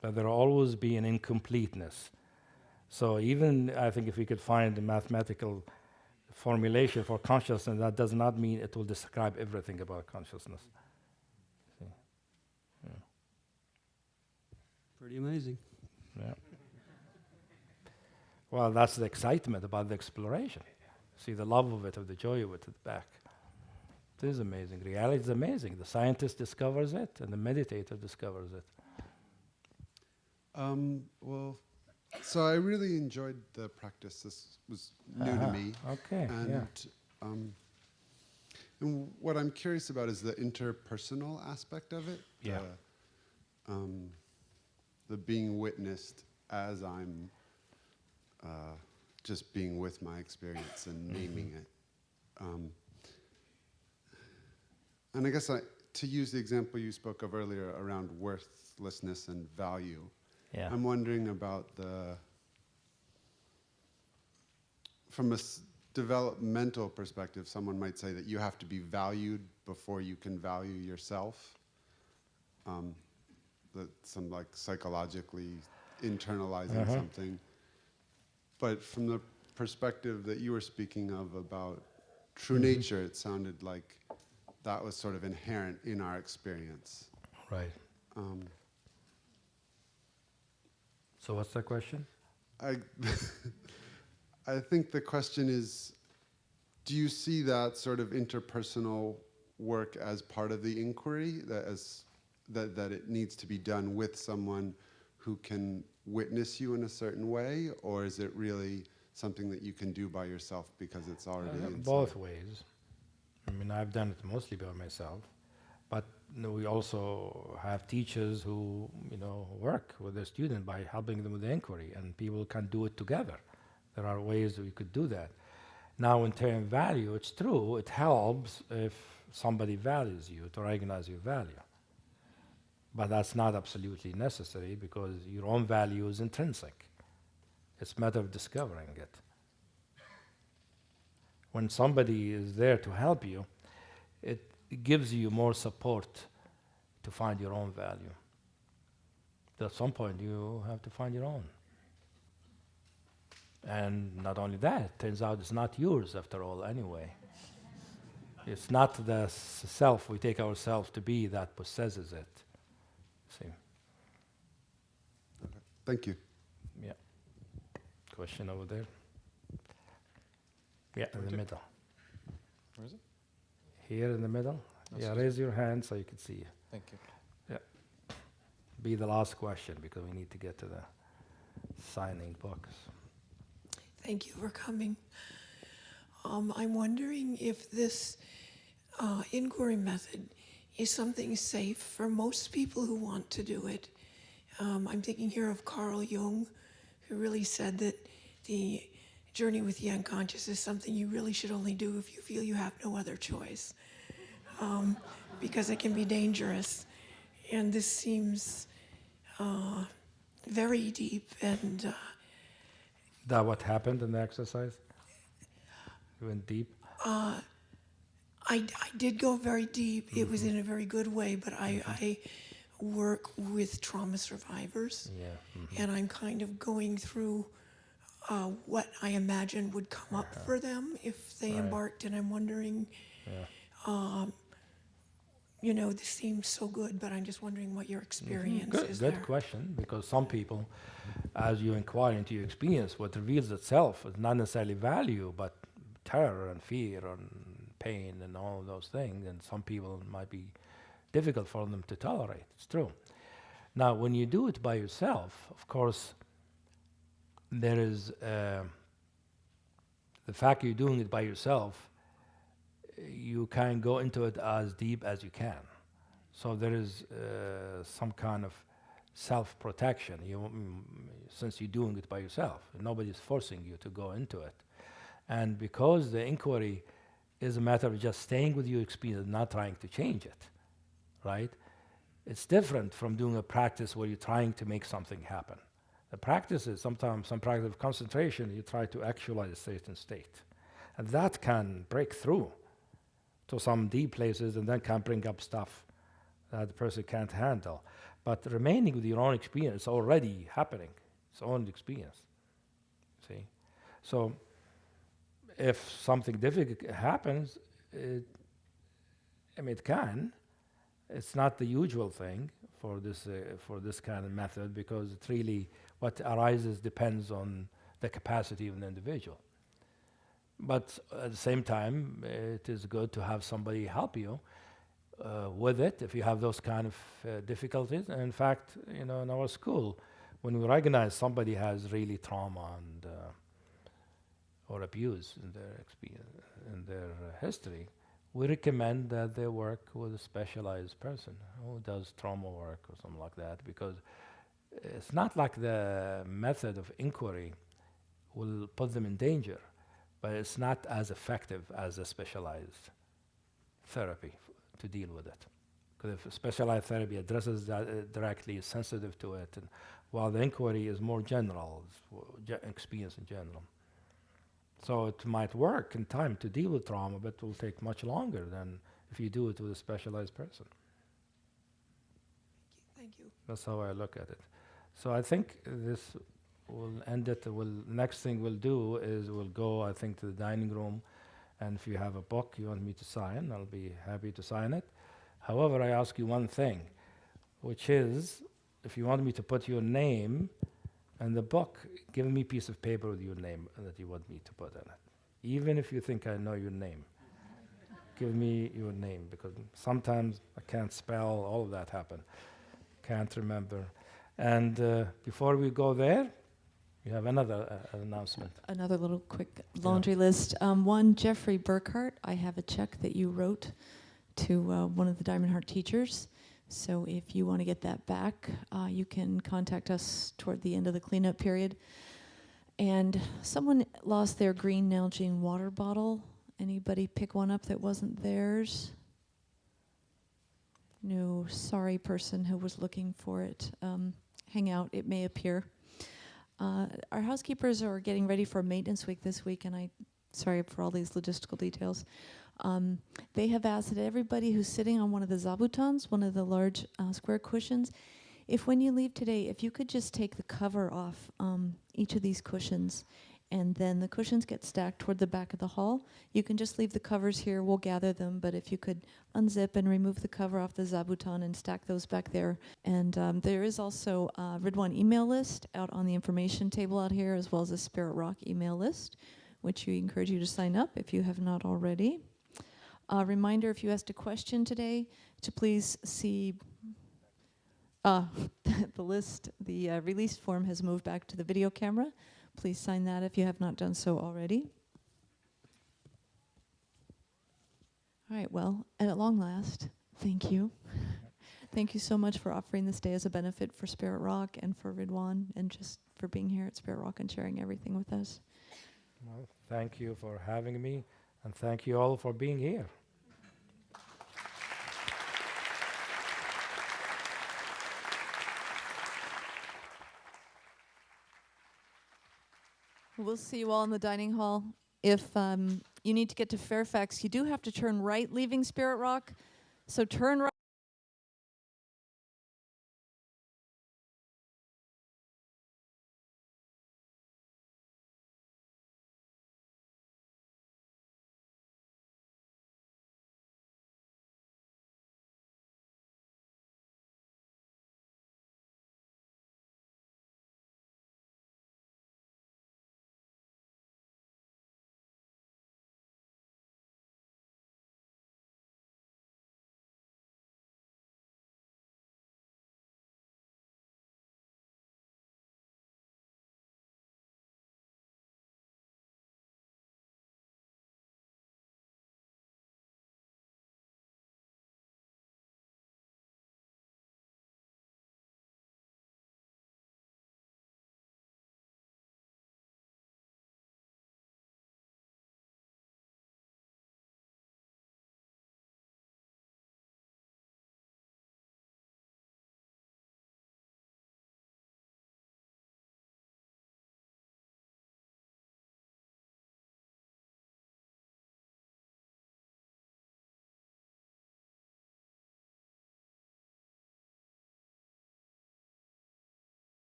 That there will always be an incompleteness. So even, I think, if we could find a mathematical formulation for consciousness, that does not mean it will describe everything about consciousness. See? Yeah. Pretty amazing. Yeah. Well, that's the excitement about the exploration. See the love of it, of the joy of it back. It is amazing. Reality is amazing. The scientist discovers it, and the meditator discovers it. Well, so I really enjoyed the practice. This was new to me. Okay. And what I'm curious about is the interpersonal aspect of it. Yeah. The being witnessed as I'm just being with my experience and naming it. And I guess to use the example you spoke of earlier around worthlessness and value, Yeah. I'm wondering about from a developmental perspective, someone might say that you have to be valued before you can value yourself. That some like psychologically internalizing something. But from the perspective that you were speaking of about true nature, it sounded like that was sort of inherent in our experience. Right. So what's the question? I think the question is, do you see that sort of interpersonal work as part of the inquiry, that it needs to be done with someone who can witness you in a certain way, or is it really something that you can do by yourself because it's already inside? Both ways. I mean, I've done it mostly by myself, but we also have teachers who work with the student by helping them with the inquiry, and people can do it together. There are ways we could do that. Now, in terms of value, it's true. It helps if somebody values you, to recognize your value. But that's not absolutely necessary because your own value is intrinsic. It's a matter of discovering it. When somebody is there to help you, it gives you more support to find your own value. At some point, you have to find your own. And not only that, it turns out it's not yours after all anyway. It's not the self we take ourselves to be that possesses it. See? Okay. Thank you. Yeah. Question over there? Yeah, in the middle. Where is it? Here in the middle? Oh, Yeah, excuse raise your hand so you can see. Thank you. Yeah. Be the last question because we need to get to the signing books. Thank you for coming. I'm wondering if this inquiry method is something safe for most people who want to do it. I'm thinking here of Carl Jung, who really said that the journey with the unconscious is something you really should only do if you feel you have no other choice, because it can be dangerous. And this seems very deep and That what happened in the exercise? You went deep? I did go very deep. It was in a very good way, but I work with trauma survivors, and I'm kind of going through what I imagine would come up for them if they embarked, and I'm wondering, this seems so good, but I'm just wondering what your experience is there. Good question, because some people, as you inquire into your experience, what reveals itself is not necessarily value, but terror and fear and pain and all of those things, and some people it might be difficult for them to tolerate. It's true. Now, when you do it by yourself, of course, there is the fact you're doing it by yourself, you can go into it as deep as you can. So there is some kind of self-protection. Since you're doing it by yourself, nobody's forcing you to go into it. And because the inquiry is a matter of just staying with your experience, not trying to change it, right? It's different from doing a practice where you're trying to make something happen. The practice is sometimes some practice of concentration, you try to actualize a certain state. And that can break through to some deep places and then can bring up stuff that the person can't handle. But remaining with your own experience already happening, its own experience, see? So if something difficult happens, it can. It's not the usual thing for this kind of method, because it really, what arises depends on the capacity of an individual. But at the same time, it is good to have somebody help you with it if you have those kind of difficulties. And in fact, in our school, when we recognize somebody has really trauma and or abuse in their experience, in their history, we recommend that they work with a specialized person who does trauma work or something like that, because it's not like the method of inquiry will put them in danger, but it's not as effective as a specialized therapy to deal with it. Because if a specialized therapy addresses that directly, is sensitive to it, and while the inquiry is more general, experience in general. So it might work in time to deal with trauma, but it will take much longer than if you do it with a specialized person. Thank you. That's how I look at it. So I think this will end it. Next thing we'll do is we'll go, I think, to the dining room, and if you have a book you want me to sign, I'll be happy to sign it. However, I ask you one thing, which is, if you want me to put your name in the book, give me a piece of paper with your name that you want me to put in it. Even if you think I know your name, give me your name, because sometimes I can't spell, all of that happen. Can't remember. And before we go there, you have another announcement. Another little quick laundry list. One, Jeffrey Burkhart, I have a check that you wrote to one of the Diamond Heart teachers. So if you want to get that back, you can contact us toward the end of the cleanup period. And someone lost their green Nalgene water bottle. Anybody pick one up that wasn't theirs? No, sorry person who was looking for it. Hang out, it may appear. Our housekeepers are getting ready for maintenance week this week, and sorry for all these logistical details. They have asked that everybody who's sitting on one of the zabutons, one of the large square cushions, if when you leave today, if you could just take the cover off each of these cushions, and then the cushions get stacked toward the back of the hall. You can just leave the covers here, we'll gather them, but if you could unzip and remove the cover off the zabuton and stack those back there. And there is also a Ridwan email list out on the information table out here, as well as a Spirit Rock email list, which we encourage you to sign up if you have not already. A reminder, if you asked a question today, to please see the list. The release form has moved back to the video camera. Please sign that if you have not done so already. All right, well, and at long last, thank you. Thank you so much for offering this day as a benefit for Spirit Rock and for Ridwan, and just for being here at Spirit Rock and sharing everything with us. Well, thank you for having me, and thank you all for being here. We'll see you all in the dining hall. If you need to get to Fairfax, you do have to turn right leaving Spirit Rock. So turn right.